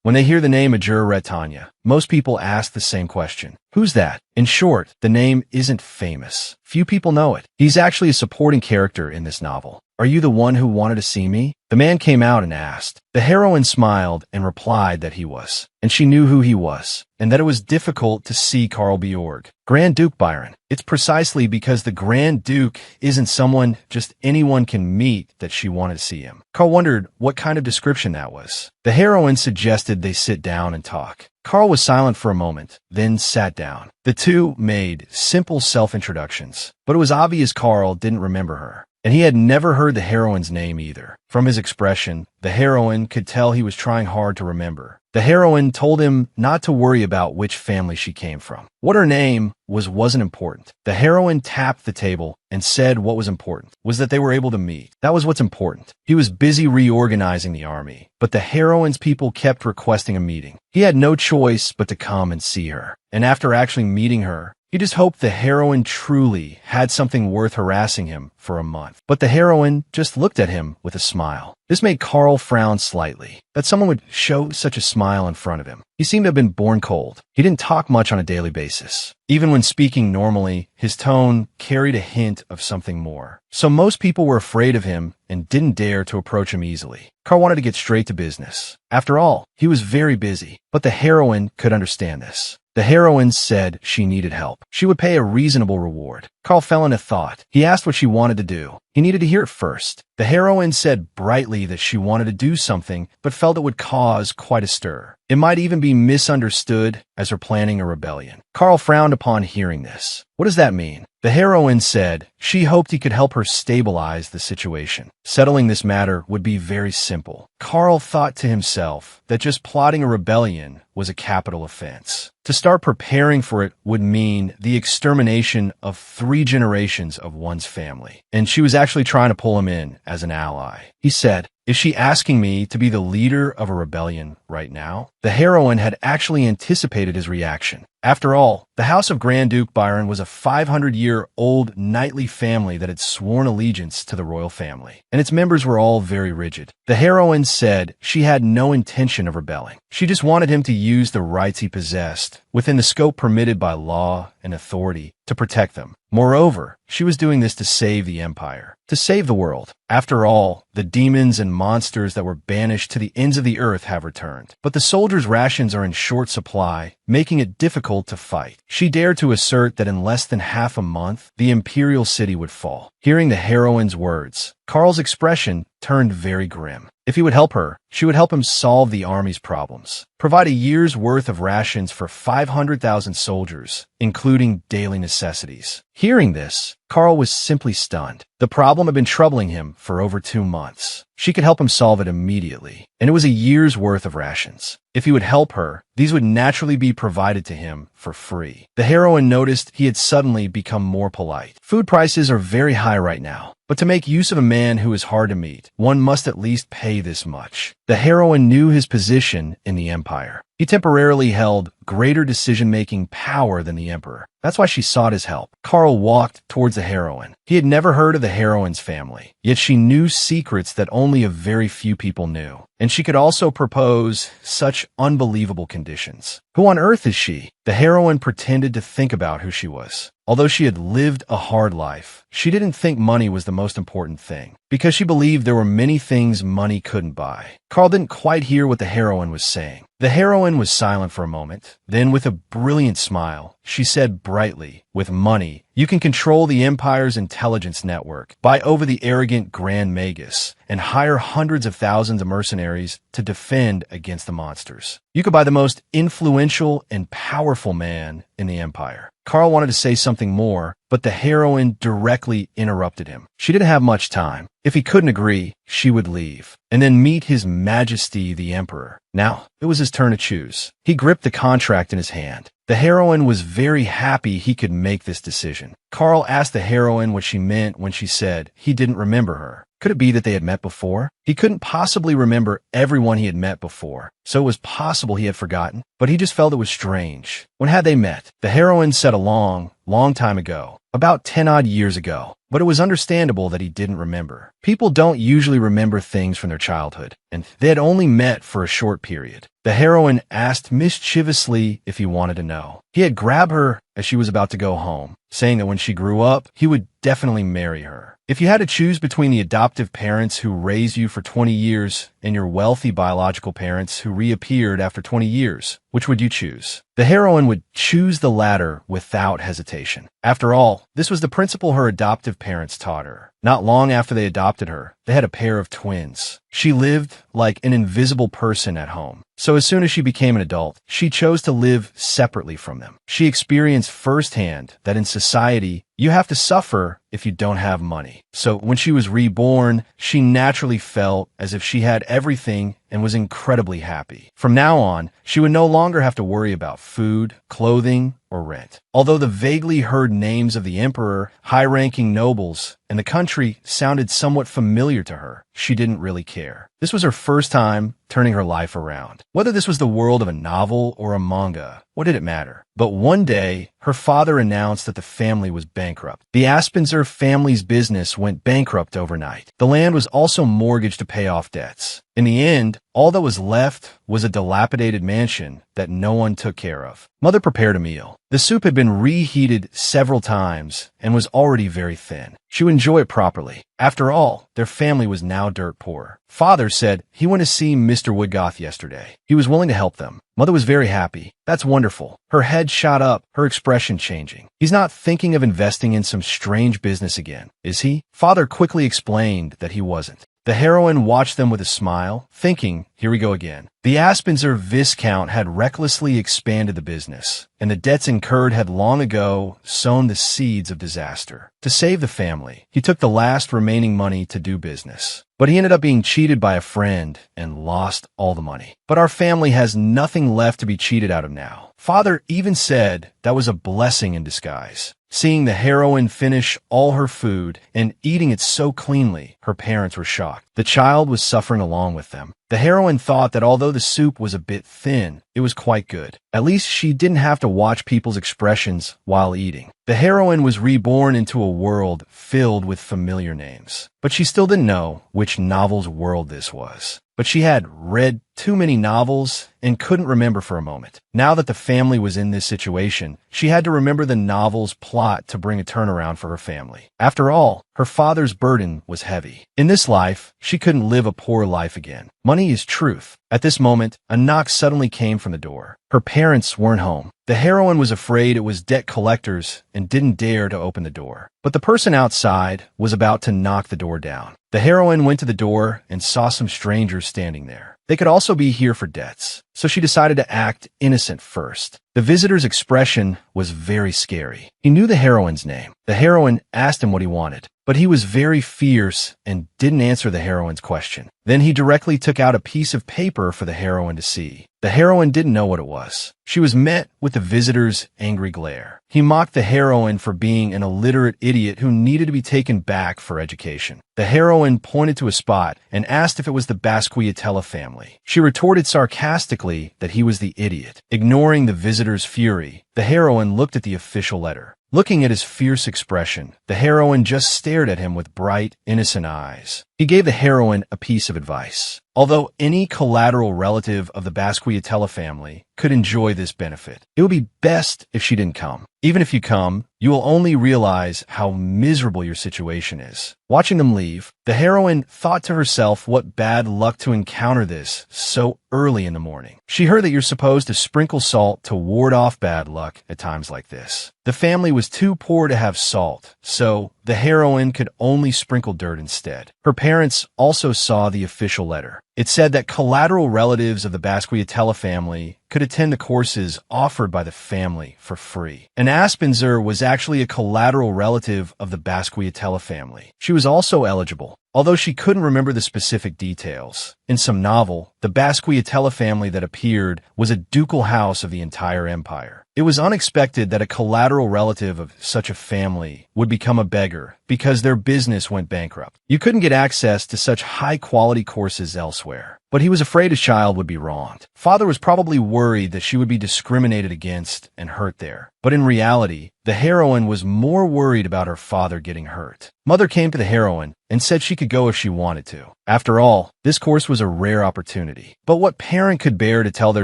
When they hear the name Ajur, most people ask the same question. Who's that? In short, the name isn't famous. Few people know it. He's actually a supporting character in this novel. Are you the one who wanted to see me? The man came out and asked. The heroine smiled and replied that he was. And she knew who he was, and that it was difficult to see Karl Bjorg. Grand Duke Byron. It's precisely because the Grand Duke isn't someone just anyone can meet that she wanted to see him. Karl wondered what kind of description that was. The heroine suggested they sit down and talk. Karl was silent for a moment, then sat down. The two made simple self-introductions, but it was obvious Karl didn't remember her. And he had never heard the heroine's name either. From his expression, the heroine could tell he was trying hard to remember. The heroine told him not to worry about which family she came from. What her name wasn't important. The heroine tapped the table and said what was important was that they were able to meet. That was what's important. He was busy reorganizing the army, but the heroine's people kept requesting a meeting. He had no choice but to come and see her. And after actually meeting her, he just hoped the heroine truly had something worth harassing him for a month. But the heroine just looked at him with a smile. This made Karl frown slightly, that someone would show such a smile in front of him. He seemed to have been born cold. He didn't talk much on a daily basis. Even when speaking normally, his tone carried a hint of something more. So most people were afraid of him and didn't dare to approach him easily. Karl wanted to get straight to business. After all, he was very busy, but the heroine could understand this. The heroine said she needed help. She would pay a reasonable reward. Karl fell into thought. He asked what she wanted to do. He needed to hear it first. The heroine said brightly that she wanted to do something, but felt it would cause quite a stir. It might even be misunderstood as her planning a rebellion. Karl frowned upon hearing this. What does that mean? The heroine said she hoped he could help her stabilize the situation. Settling this matter would be very simple. Karl thought to himself that just plotting a rebellion was a capital offense. To start preparing for it would mean the extermination of 3 generations of one's family. And she was actually trying to pull him in as an ally. He said, "Is she asking me to be the leader of a rebellion right now?" The heroine had actually anticipated his reaction. After all, the House of Grand Duke Byron was a 500-year-old knightly family that had sworn allegiance to the royal family, and its members were all very rigid. The heroine said she had no intention of rebelling. She just wanted him to use the rights he possessed, within the scope permitted by law and authority, to protect them. Moreover, she was doing this to save the empire, to save the world. After all, the demons and monsters that were banished to the ends of the earth have returned. But the soldiers' rations are in short supply, making it difficult to fight. She dared to assert that in less than half a month, the imperial city would fall. Hearing the heroine's words, Karl's expression turned very grim. If he would help her, she would help him solve the army's problems, provide a year's worth of rations for 500,000 soldiers, including daily necessities. Hearing this, Karl was simply stunned. The problem had been troubling him for over 2 months. She could help him solve it immediately, and it was a year's worth of rations. If he would help her, these would naturally be provided to him for free. The heroine noticed he had suddenly become more polite. Food prices are very high right now, but to make use of a man who is hard to meet, one must at least pay this much. The heroine knew his position in the empire. He temporarily held greater decision-making power than the emperor. That's why she sought his help. Karl walked towards the heroine. He had never heard of the heroine's family, yet she knew secrets that only a very few people knew. And she could also propose such unbelievable conditions. Who on earth is she? The heroine pretended to think about who she was. Although she had lived a hard life, she didn't think money was the most important thing, because she believed there were many things money couldn't buy. Karl didn't quite hear what the heroine was saying. The heroine was silent for a moment. Then, with a brilliant smile, she said brightly, "With money, you can control the Empire's intelligence network, buy over the arrogant Grand Magus, and hire hundreds of thousands of mercenaries to defend against the monsters. You could buy the most influential and powerful man in the Empire." Karl wanted to say something more, but the heroine directly interrupted him. She didn't have much time. If he couldn't agree, she would leave, and then meet His Majesty the Emperor. Now, it was his turn to choose. He gripped the contract in his hand. The heroine was very happy he could make this decision. Karl asked the heroine what she meant when she said he didn't remember her. Could it be that they had met before? He couldn't possibly remember everyone he had met before, so it was possible he had forgotten, but he just felt it was strange. When had they met? The heroine said a long time ago, about 10-odd years ago, but it was understandable that he didn't remember. People don't usually remember things from their childhood, and they had only met for a short period. The heroine asked mischievously if he wanted to know. He had grabbed her as she was about to go home, saying that when she grew up, he would definitely marry her. If you had to choose between the adoptive parents who raised you for 20 years and your wealthy biological parents who reappeared after 20 years, which would you choose? The heroine would choose the latter without hesitation. After all, this was the principle her adoptive parents taught her. Not long after they adopted her, they had a pair of twins. She lived like an invisible person at home. So as soon as she became an adult, she chose to live separately from them. She experienced firsthand that in society, you have to suffer if you don't have money. So when she was reborn, she naturally felt as if she had everything and was incredibly happy. From now on, she would no longer have to worry about food, clothing, or rent. Although the vaguely heard names of the emperor, high-ranking nobles, and the country sounded somewhat familiar to her, she didn't really care. This was her first time turning her life around. Whether this was the world of a novel or a manga, what did it matter? But one day, her father announced that the family was bankrupt. The Aspenser family's business went bankrupt overnight. The land was also mortgaged to pay off debts. In the end, all that was left was a dilapidated mansion that no one took care of. Mother prepared a meal. The soup had been reheated several times and was already very thin. She would enjoy it properly. After all, their family was now dirt poor. Father said he went to see Mr. Woodgoth yesterday. He was willing to help them. Mother was very happy. That's wonderful. Her head shot up, her expression changing. He's not thinking of investing in some strange business again, is he? Father quickly explained that he wasn't. The heroine watched them with a smile, thinking, here we go again. The Aspenser Viscount had recklessly expanded the business, and the debts incurred had long ago sown the seeds of disaster. To save the family, he took the last remaining money to do business. But he ended up being cheated by a friend and lost all the money. But our family has nothing left to be cheated out of now. Father even said that was a blessing in disguise. Seeing the heroine finish all her food and eating it so cleanly, her parents were shocked. The child was suffering along with them. The heroine thought that although the soup was a bit thin, it was quite good. At least she didn't have to watch people's expressions while eating. The heroine was reborn into a world filled with familiar names. But she still didn't know which novel's world this was. But she had read too many novels and couldn't remember for a moment. Now that the family was in this situation, she had to remember the novel's plot to bring a turnaround for her family. After all, her father's burden was heavy. In this life, she couldn't live a poor life again. Money is truth. At this moment, a knock suddenly came from the door. Her parents weren't home. The heroine was afraid it was debt collectors and didn't dare to open the door. But the person outside was about to knock the door down. The heroine went to the door and saw some strangers standing there. They could also be here for debts, so she decided to act innocent first. The visitor's expression was very scary. He knew the heroine's name. The heroine asked him what he wanted, but he was very fierce and didn't answer the heroine's question. Then he directly took out a piece of paper for the heroine to see. The heroine didn't know what it was. She was met with the visitor's angry glare. He mocked the heroine for being an illiterate idiot who needed to be taken back for education. The heroine pointed to a spot and asked if it was the Basquiatella family. She retorted sarcastically that he was the idiot. Ignoring the visitor's fury, the heroine looked at the official letter. Looking at his fierce expression, the heroine just stared at him with bright, innocent eyes. He gave the heroine a piece of advice. Although any collateral relative of the Basquiatella family could enjoy this benefit, it would be best if she didn't come. Even if you come, you will only realize how miserable your situation is. Watching them leave, the heroine thought to herself what bad luck to encounter this so early in the morning. She heard that you're supposed to sprinkle salt to ward off bad luck at times like this. The family was too poor to have salt, so the heroine could only sprinkle dirt instead. Her parents also saw the official letter. It said that collateral relatives of the Basquiatella family could attend the courses offered by the family for free. And Aspenser was actually a collateral relative of the Basquiatella family. She was also eligible, although she couldn't remember the specific details. In some novel, the Basquiatella family that appeared was a ducal house of the entire empire. It was unexpected that a collateral relative of such a family would become a beggar because their business went bankrupt. You couldn't get access to such high-quality courses elsewhere. But he was afraid his child would be wronged. Father was probably worried that she would be discriminated against and hurt there. But in reality, the heroine was more worried about her father getting hurt. Mother came to the heroine and said she could go if she wanted to. After all, this course was a rare opportunity. But what parent could bear to tell their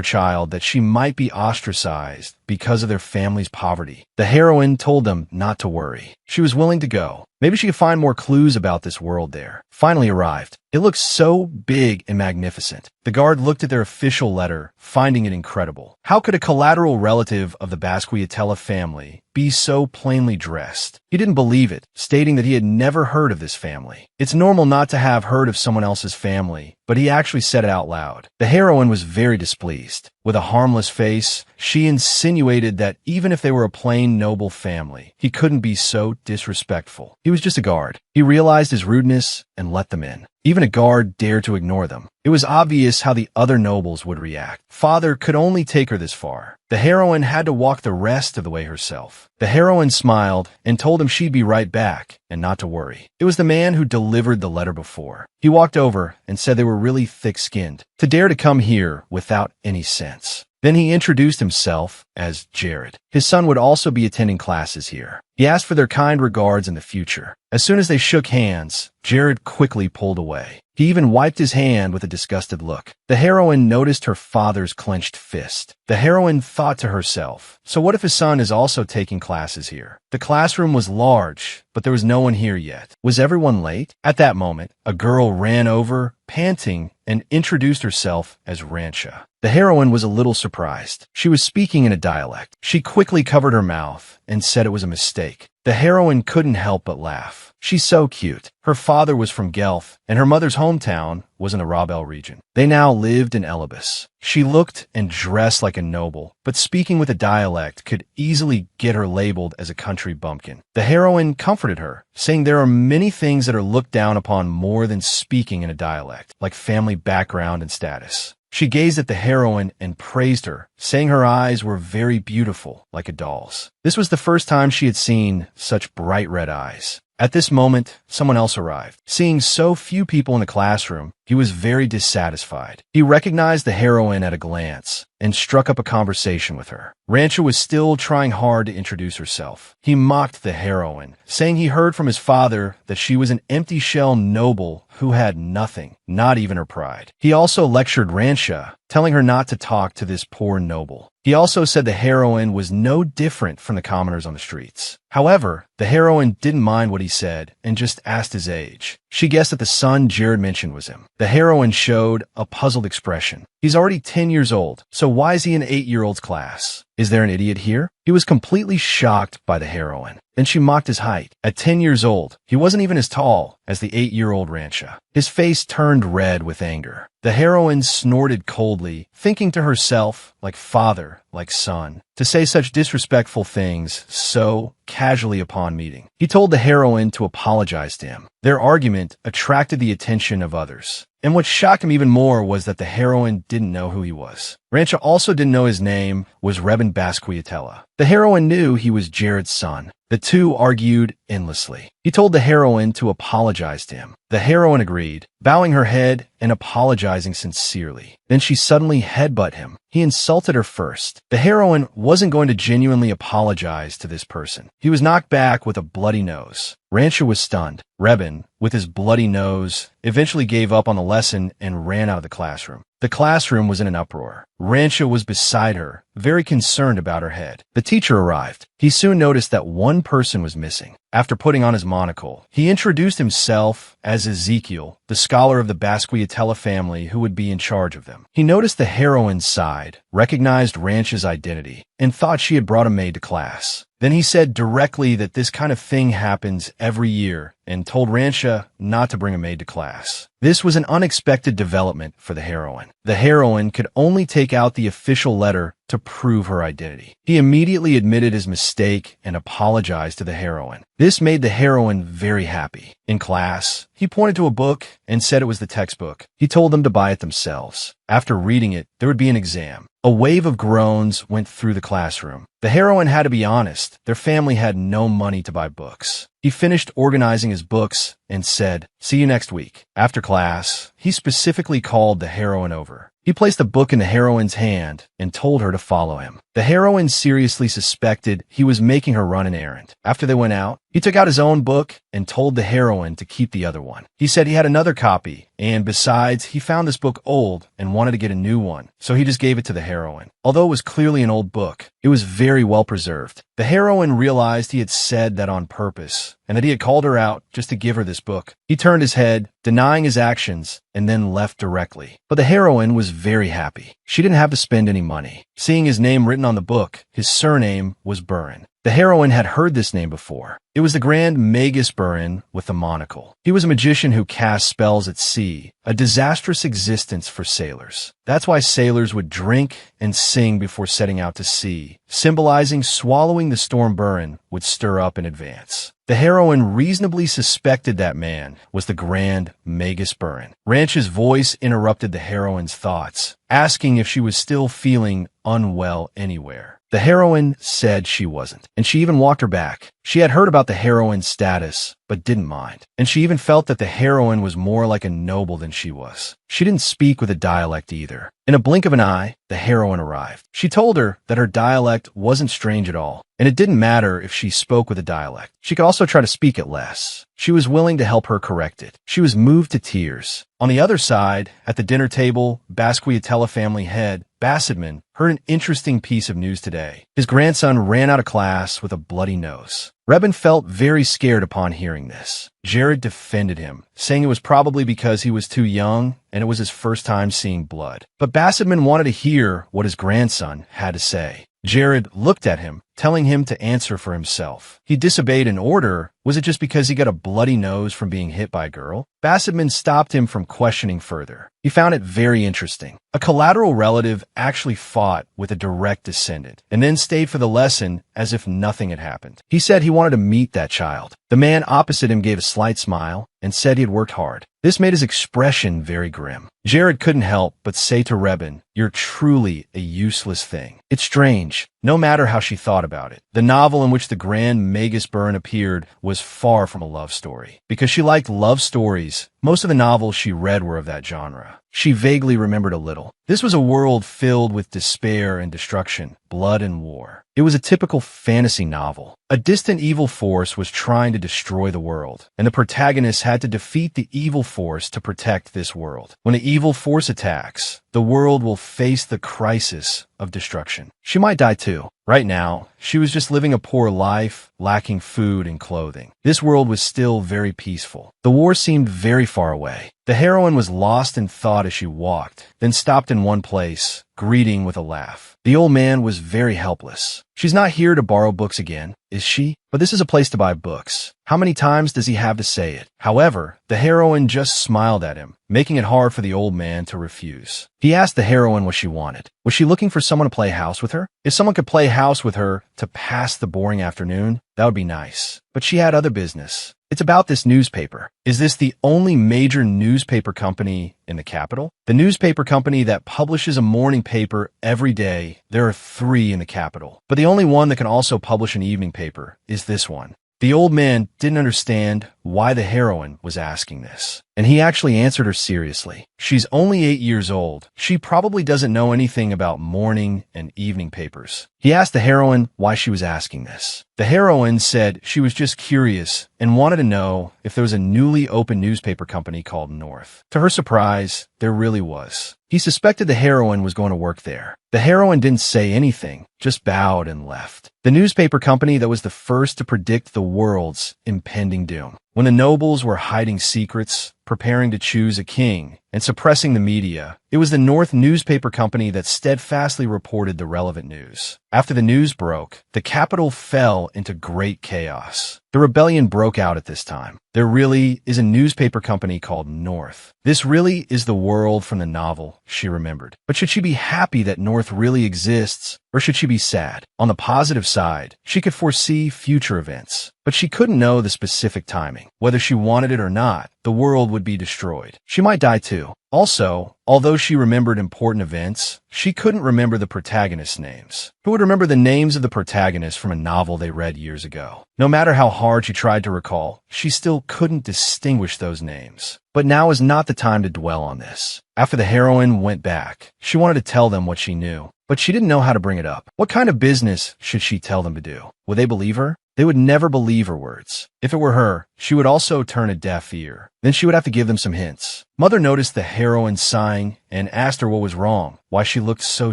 child that she might be ostracized because of their family's poverty? The heroine told them not to worry. She was willing to go. Maybe she could find more clues about this world there. Finally arrived. It looked so big and magnificent. The guard looked at their official letter, finding it incredible. How could a collateral relative of the Basquiatella family be so plainly dressed? He didn't believe it, stating that he had never heard of this family. It's normal not to have heard of someone else's family, but he actually said it out loud. The heroine was very displeased. With a harmless face, she insinuated that even if they were a plain noble family, he couldn't be so disrespectful. He was just a guard. He realized his rudeness and let them in. Even a guard dared to ignore them. It was obvious how the other nobles would react. Father could only take her this far. The heroine had to walk the rest of the way herself. The heroine smiled and told him she'd be right back and not to worry. It was the man who delivered the letter before. He walked over and said they were really thick-skinned to dare to come here without any sense. Then he introduced himself as Jared. His son would also be attending classes here. He asked for their kind regards in the future. As soon as they shook hands, Jared quickly pulled away. He even wiped his hand with a disgusted look. The heroine noticed her father's clenched fist. The heroine thought to herself, so what if his son is also taking classes here? The classroom was large, but there was no one here yet. Was everyone late? At that moment, a girl ran over, panting, and introduced herself as Rancha. The heroine was a little surprised. She was speaking in a dialect. She quickly covered her mouth and said it was a mistake. The heroine couldn't help but laugh. She's so cute. Her father was from Guelph, and her mother's hometown was in the Rabel region. They now lived in Elibis. She looked and dressed like a noble, but speaking with a dialect could easily get her labeled as a country bumpkin. The heroine comforted her, saying there are many things that are looked down upon more than speaking in a dialect, like family background and status. She gazed at the heroine and praised her, saying her eyes were very beautiful, like a doll's. This was the first time she had seen such bright red eyes. At this moment, someone else arrived. Seeing so few people in the classroom, he was very dissatisfied. He recognized the heroine at a glance and struck up a conversation with her. Rancha was still trying hard to introduce herself. He mocked the heroine, saying he heard from his father that she was an empty shell noble who had nothing, not even her pride. He also lectured Rancha, telling her not to talk to this poor noble. He also said the heroine was no different from the commoners on the streets. However, the heroine didn't mind what he said and just asked his age. She guessed that the son Jared mentioned was him. The heroine showed a puzzled expression. He's already 10 years old, so why is he in 8-year-old's class? Is there an idiot here? He was completely shocked by the heroine. Then she mocked his height. At 10 years old, he wasn't even as tall as the 8-year-old Rancha. His face turned red with anger. The heroine snorted coldly, thinking to herself, like father, like son, to say such disrespectful things so casually upon meeting. He told the heroine to apologize to him. Their argument attracted the attention of others. And what shocked him even more was that the heroine didn't know who he was. Rancha also didn't know his name was Rebin Basquiatella. The heroine knew he was Jared's son. The two argued endlessly. He told the heroine to apologize to him. The heroine agreed, bowing her head and apologizing sincerely. Then she suddenly headbutted him. He insulted her first. The heroine wasn't going to genuinely apologize to this person. He was knocked back with a bloody nose. Rancha was stunned. Rebin, with his bloody nose, eventually gave up on the lesson and ran out of the classroom. The classroom was in an uproar. Rancha was beside her, very concerned about her head. The teacher arrived. He soon noticed that one person was missing. After putting on his monocle, he introduced himself as Ezekiel, the scholar of the Basquiatella family who would be in charge of them. He noticed the heroine's side, recognized Rancha's identity, and thought she had brought a maid to class. Then he said directly that this kind of thing happens every year and told Rancha not to bring a maid to class. This was an unexpected development for the heroine. The heroine could only take out the official letter to prove her identity. He immediately admitted his mistake and apologized to the heroine. This made the heroine very happy. In class, he pointed to a book and said it was the textbook. He told them to buy it themselves. After reading it, there would be an exam. A wave of groans went through the classroom. The heroine had to be honest. Their family had no money to buy books. He finished organizing his books and said, "See you next week." After class, he specifically called the heroine over. He placed a book in the heroine's hand and told her to follow him. The heroine seriously suspected he was making her run an errand. After they went out, he took out his own book and told the heroine to keep the other one. He said he had another copy, and besides, he found this book old and wanted to get a new one, so he just gave it to the heroine. Although it was clearly an old book, it was very well preserved. The heroine realized he had said that on purpose, and that he had called her out just to give her this book. He turned his head, denying his actions, and then left directly. But the heroine was very happy. She didn't have to spend any money. Seeing his name written on the book, his surname was Burin. The heroine had heard this name before. It was the Grand Magus Burin with the monocle. He was a magician who cast spells at sea, a disastrous existence for sailors. That's why sailors would drink and sing before setting out to sea, symbolizing swallowing the storm Burin would stir up in advance. The heroine reasonably suspected that man was the Grand Magus Burin. Ranch's voice interrupted the heroine's thoughts, asking if she was still feeling unwell anywhere. The heroine said she wasn't, and she even walked her back. She had heard about the heroine's status, but didn't mind, and she even felt that the heroine was more like a noble than she was. She didn't speak with a dialect either. In a blink of an eye, the heroine arrived. She told her that her dialect wasn't strange at all, and it didn't matter if she spoke with a dialect. She could also try to speak it less. She was willing to help her correct it. She was moved to tears. On the other side, at the dinner table, Basquiatella family head, Bassetman, heard an interesting piece of news today. His grandson ran out of class with a bloody nose. Rebin felt very scared upon hearing this. Jared defended him, saying it was probably because he was too young and it was his first time seeing blood. But Bassetman wanted to hear what his grandson had to say. Jared looked at him, telling him to answer for himself. He disobeyed an order. Was it just because he got a bloody nose from being hit by a girl? Bassetman stopped him from questioning further. He found it very interesting. A collateral relative actually fought with a direct descendant and then stayed for the lesson as if nothing had happened. He said he wanted to meet that child. The man opposite him gave a slight smile and said he had worked hard. This made his expression very grim. Jared couldn't help but say to Rebin, "You're truly a useless thing." It's strange, no matter how she thought about it. The novel in which the Grand Magus Burin appeared was far from a love story. Because she liked love stories, most of the novels she read were of that genre. She vaguely remembered a little. This was a world filled with despair and destruction, blood and war. It was a typical fantasy novel. A distant evil force was trying to destroy the world, and the protagonist had to defeat the evil force to protect this world. When the evil force attacks, the world will face the crisis of destruction. She might die too. Right now, she was just living a poor life, lacking food and clothing. This world was still very peaceful. The war seemed very far away. The heroine was lost in thought as she walked, then stopped in one place, greeting with a laugh. The old man was very helpless. She's not here to borrow books again, is she? But this is a place to buy books. How many times does he have to say it? However, the heroine just smiled at him, making it hard for the old man to refuse. He asked the heroine what she wanted. Was she looking for someone to play house with her? If someone could play house with her to pass the boring afternoon, that would be nice. But she had other business. It's about this newspaper. Is this the only major newspaper company in the capital? The newspaper company that publishes a morning paper every day. There are 3 in the capital. But the only one that can also publish an evening paper is this one. The old man didn't understand why the heroine was asking this, and he actually answered her seriously. She's only 8 years old. She probably doesn't know anything about morning and evening papers. He asked the heroine why she was asking this. The heroine said she was just curious and wanted to know if there was a newly opened newspaper company called North. To her surprise, there really was. He suspected the heroine was going to work there. The heroine didn't say anything, just bowed and left. The newspaper company that was the first to predict the world's impending doom. When the nobles were hiding secrets, preparing to choose a king, and suppressing the media, it was the North newspaper company that steadfastly reported the relevant news. After the news broke, the capital fell into great chaos. The rebellion broke out at this time. There really is a newspaper company called North. This really is the world from the novel, she remembered. But should she be happy that North really exists, or should she be sad? On the positive side, she could foresee future events, but she couldn't know the specific timing. Whether she wanted it or not, the world would be destroyed. She might die too. Also, although she remembered important events, she couldn't remember the protagonists' names. Who would remember the names of the protagonists from a novel they read years ago? No matter how hard she tried to recall, she still couldn't distinguish those names. But now is not the time to dwell on this. After the heroine went back, she wanted to tell them what she knew, but she didn't know how to bring it up. What kind of business should she tell them to do? Would they believe her? They would never believe her words. If it were her, she would also turn a deaf ear. Then she would have to give them some hints. Mother noticed the heroine sighing and asked her what was wrong, why she looked so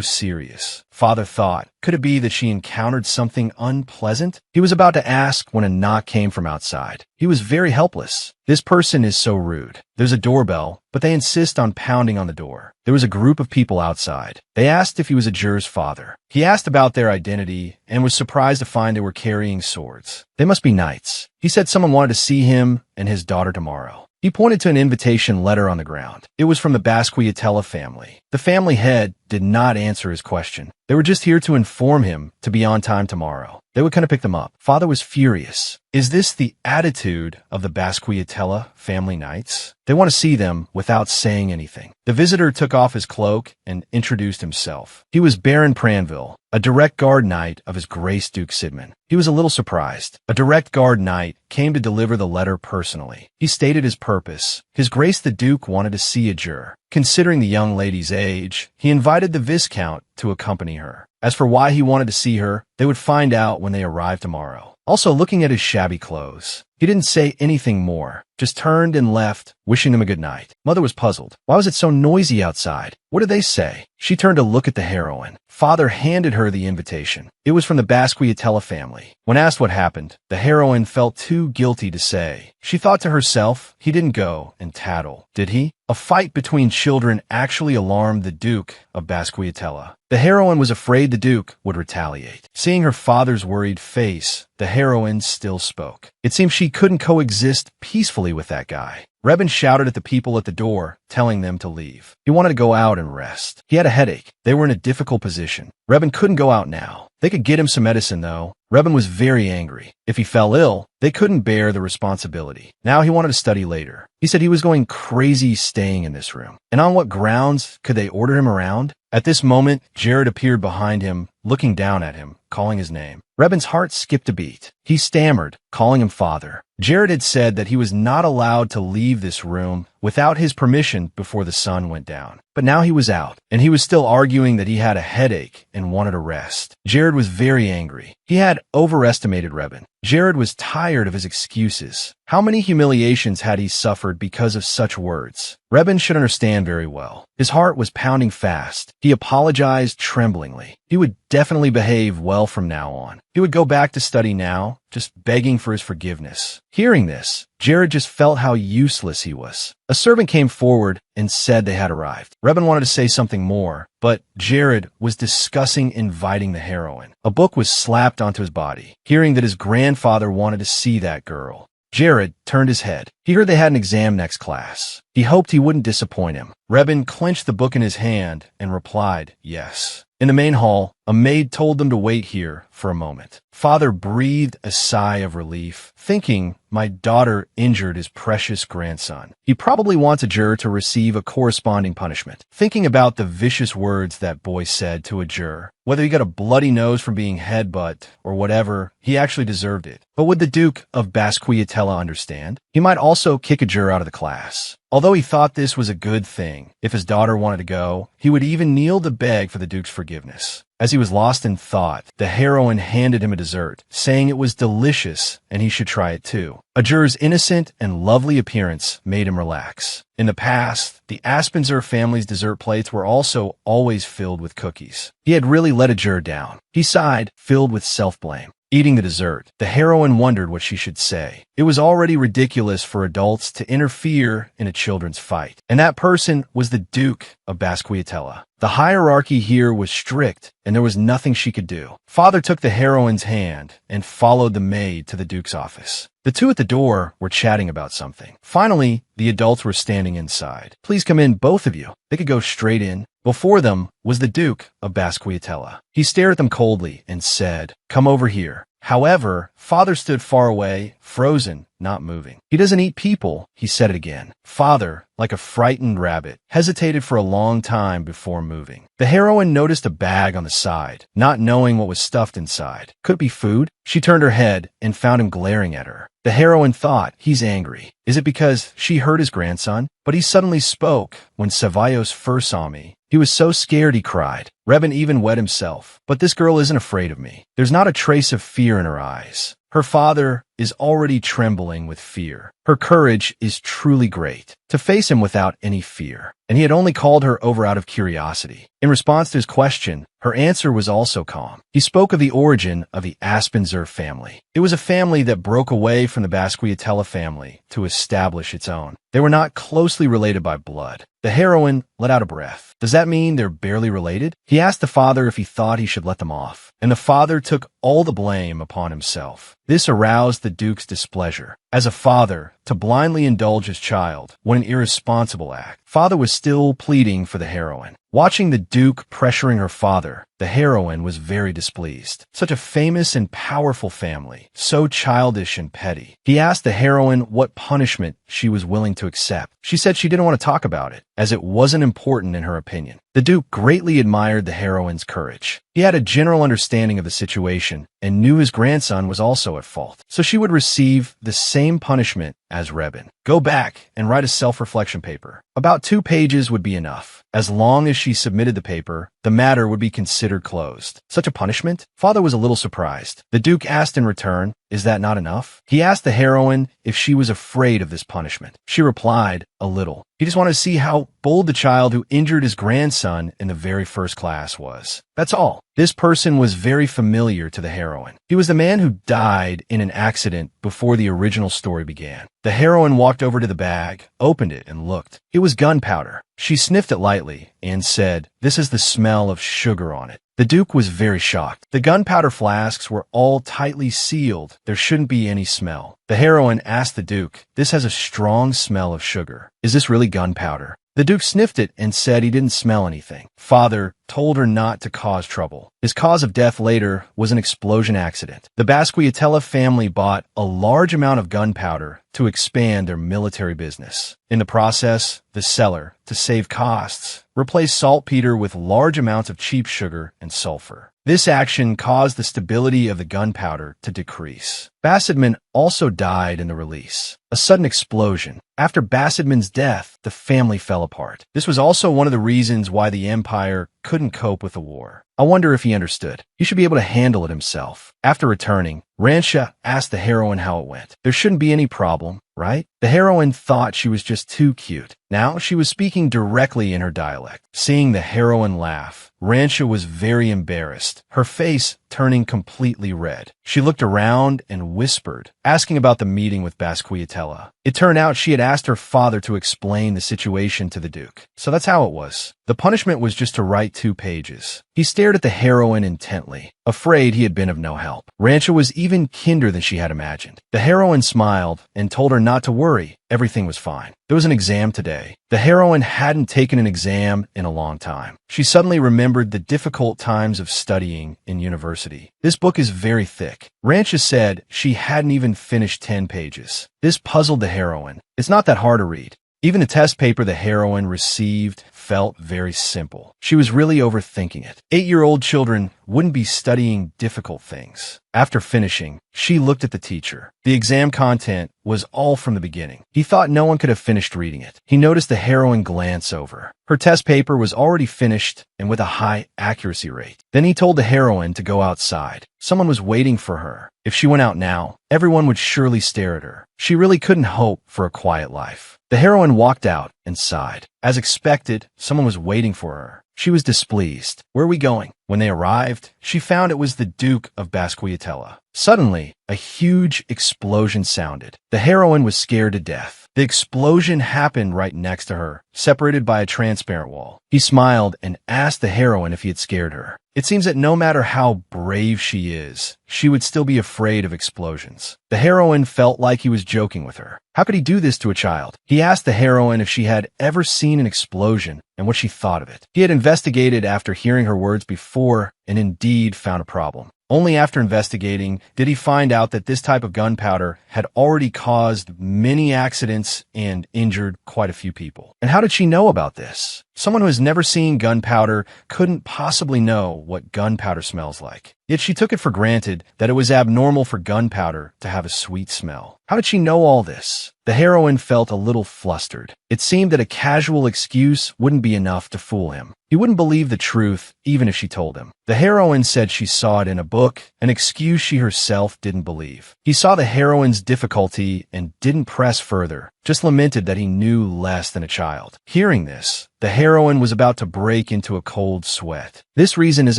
serious. Father thought, could it be that she encountered something unpleasant? He was about to ask when a knock came from outside. He was very helpless. This person is so rude. There's a doorbell, but they insist on pounding on the door. There was a group of people outside. They asked if he was a juror's father. He asked about their identity and was surprised to find they were carrying swords. They must be knights. He said someone wanted to see him and his daughter tomorrow. He pointed to an invitation letter on the ground. It was from the Basquiatella family. The family head did not answer his question. They were just here to inform him to be on time tomorrow. They would kind of pick them up. Father was furious. Is this the attitude of the Basquiatella family knights? They want to see them without saying anything. The visitor took off his cloak and introduced himself. He was Baron Pranville, a direct guard knight of his Grace Duke Sidman. He was a little surprised. A direct guard knight came to deliver the letter personally. He stated his purpose. His Grace the Duke wanted to see a juror. Considering the young lady's age, he invited the Viscount to accompany her. As for why he wanted to see her, they would find out when they arrived tomorrow. Also, looking at his shabby clothes, he didn't say anything more, just turned and left, wishing them a good night. Mother was puzzled. Why was it so noisy outside? What did they say? She turned to look at the heroine. Father handed her the invitation. It was from the Basquiatella family. When asked what happened, the heroine felt too guilty to say. She thought to herself, he didn't go and tattle, did he? A fight between children actually alarmed the Duke of Basquiatella. The heroine was afraid the Duke would retaliate. Seeing her father's worried face, the heroine still spoke. It seemed she couldn't coexist peacefully with that guy. Rebin shouted at the people at the door, telling them to leave. He wanted to go out and rest. He had a headache. They were in a difficult position. Rebin couldn't go out now. They could get him some medicine, though. Rebin was very angry. If he fell ill, they couldn't bear the responsibility. Now he wanted to study later. He said he was going crazy staying in this room. And on what grounds could they order him around? At this moment, Jared appeared behind him, looking down at him, calling his name. Rebin's heart skipped a beat. He stammered, calling him father. Jared had said that he was not allowed to leave this room without his permission before the sun went down. But now he was out, and he was still arguing that he had a headache and wanted a rest. Jared was very angry. He had overestimated Rebin. Jared was tired of his excuses. How many humiliations had he suffered because of such words? Rebin should understand very well. His heart was pounding fast. He apologized tremblingly. He would definitely behave well from now on. He would go back to study now, just begging for his forgiveness. Hearing this, Jared just felt how useless he was. A servant came forward and said they had arrived. Rebin wanted to say something more, but Jared was discussing inviting the heroine. A book was slapped onto his body, hearing that his grandfather wanted to see that girl. Jared turned his head. He heard they had an exam next class. He hoped he wouldn't disappoint him. Rebin clenched the book in his hand and replied, yes. In the main hall, a maid told them to wait here for a moment. Father breathed a sigh of relief, thinking, my daughter injured his precious grandson. He probably wants a juror to receive a corresponding punishment. Thinking about the vicious words that boy said to a juror, whether he got a bloody nose from being headbutt or whatever, he actually deserved it. But would the Duke of Basquiatella understand? He might also kick a juror out of the class. Although he thought this was a good thing, if his daughter wanted to go, he would even kneel to beg for the Duke's forgiveness. As he was lost in thought, the heroine handed him a dessert, saying it was delicious and he should try it too. A juror's innocent and lovely appearance made him relax. In the past, the Aspenser family's dessert plates were also always filled with cookies. He had really let a juror down. He sighed, filled with self-blame. Eating the dessert, the heroine wondered what she should say. It was already ridiculous for adults to interfere in a children's fight. And that person was the Duke of Basquiatella. The hierarchy here was strict, and there was nothing she could do. Father took the heroine's hand and followed the maid to the Duke's office. The two at the door were chatting about something. Finally, the adults were standing inside. Please come in, both of you. They could go straight in. Before them was the Duke of Basquiatella. He stared at them coldly and said, come over here. However, father stood far away, frozen, not moving. He doesn't eat people, he said it again. Father, like a frightened rabbit, hesitated for a long time before moving. The heroine noticed a bag on the side, not knowing what was stuffed inside. Could it be food? She turned her head and found him glaring at her. The heroine thought, he's angry. Is it because she hurt his grandson? But he suddenly spoke. When Ceballos first saw me, he was so scared he cried. Rebin even wet himself. But this girl isn't afraid of me. There's not a trace of fear in her eyes. Her father is already trembling with fear. Her courage is truly great, to face him without any fear. And he had only called her over out of curiosity. In response to his question, her answer was also calm. He spoke of the origin of the Aspenser family. It was a family that broke away from the Basquiatella family to establish its own. They were not closely related by blood. The heroine let out a breath. Does that mean they're barely related? He asked the father if he thought he should let them off, and the father took all the blame upon himself. This aroused the Duke's displeasure. As a father, to blindly indulge his child, what an irresponsible act. Father was still pleading for the heroine. Watching the Duke pressuring her father, the heroine was very displeased. Such a famous and powerful family, so childish and petty. He asked the heroine what punishment she was willing to accept. She said she didn't want to talk about it, as it wasn't important in her opinion. The Duke greatly admired the heroine's courage. He had a general understanding of the situation and knew his grandson was also at fault, so she would receive the same punishment as Rebin. Go back and write a self-reflection paper. About 2 pages would be enough. As long as she submitted the paper, the matter would be considered closed. Such a punishment? Father was a little surprised. The Duke asked in return, is that not enough? He asked the heroine if she was afraid of this punishment. She replied, a little. He just wanted to see how bold the child who injured his grandson in the very first class was. That's all. This person was very familiar to the heroine. He was the man who died in an accident before the original story began. The heroine walked over to the bag, opened it, and looked. It was gunpowder. She sniffed it lightly and said, this is the smell of sugar on it. The Duke was very shocked. The gunpowder flasks were all tightly sealed. There shouldn't be any smell. The heroine asked the Duke, this has a strong smell of sugar. Is this really gunpowder? The Duke sniffed it and said he didn't smell anything. Father told her not to cause trouble. His cause of death later was an explosion accident. The Basquiatella family bought a large amount of gunpowder to expand their military business. In the process, the seller, to save costs, replaced saltpeter with large amounts of cheap sugar and sulfur. This action caused the stability of the gunpowder to decrease. Bassedman also died in the release. A sudden explosion. After Bassedman's death, the family fell apart. This was also one of the reasons why the empire couldn't cope with the war. I wonder if he understood. He should be able to handle it himself. After returning, Rancha asked the heroine how it went. There shouldn't be any problem, right? The heroine thought she was just too cute. Now she was speaking directly in her dialect. Seeing the heroine laugh, Rancha was very embarrassed, her face turning completely red. She looked around and whispered, asking about the meeting with Basquiatella. It turned out she had asked her father to explain the situation to the Duke. So that's how it was. The punishment was just to write 2 pages. He stared at the heroine intently, afraid he had been of no help. Rancha was even kinder than she had imagined. The heroine smiled and told her not to worry. Everything was fine. There was an exam today. The heroine hadn't taken an exam in a long time. She suddenly remembered the difficult times of studying in university. This book is very thick. Rancha said she hadn't even finished 10 pages. This puzzled the heroine. It's not that hard to read. Even the test paper the heroine received felt very simple. She was really overthinking it. 8-year-old children wouldn't be studying difficult things. After finishing, she looked at the teacher. The exam content was all from the beginning. He thought no one could have finished reading it. He noticed the heroine glance over. Her test paper was already finished and with a high accuracy rate. Then he told the heroine to go outside. Someone was waiting for her. If she went out now, everyone would surely stare at her. She really couldn't hope for a quiet life. The heroine walked out and sighed. As expected, someone was waiting for her. She was displeased. Where are we going? When they arrived, she found it was the Duke of Basquiatella. Suddenly, a huge explosion sounded. The heroine was scared to death. The explosion happened right next to her, separated by a transparent wall. He smiled and asked the heroine if he had scared her. It seems that no matter how brave she is, she would still be afraid of explosions. The heroine felt like he was joking with her. How could he do this to a child? He asked the heroine if she had ever seen an explosion and what she thought of it. He had investigated after hearing her words before and indeed found a problem. Only after investigating did he find out that this type of gunpowder had already caused many accidents and injured quite a few people. And how did she know about this? Someone who has never seen gunpowder couldn't possibly know what gunpowder smells like. Yet she took it for granted that it was abnormal for gunpowder to have a sweet smell. How did she know all this? The heroine felt a little flustered. It seemed that a casual excuse wouldn't be enough to fool him. He wouldn't believe the truth even if she told him. The heroine said she saw it in a book, an excuse she herself didn't believe. He saw the heroine's difficulty and didn't press further, just lamented that he knew less than a child. Hearing this, the heroine was about to break into a cold sweat. This reason is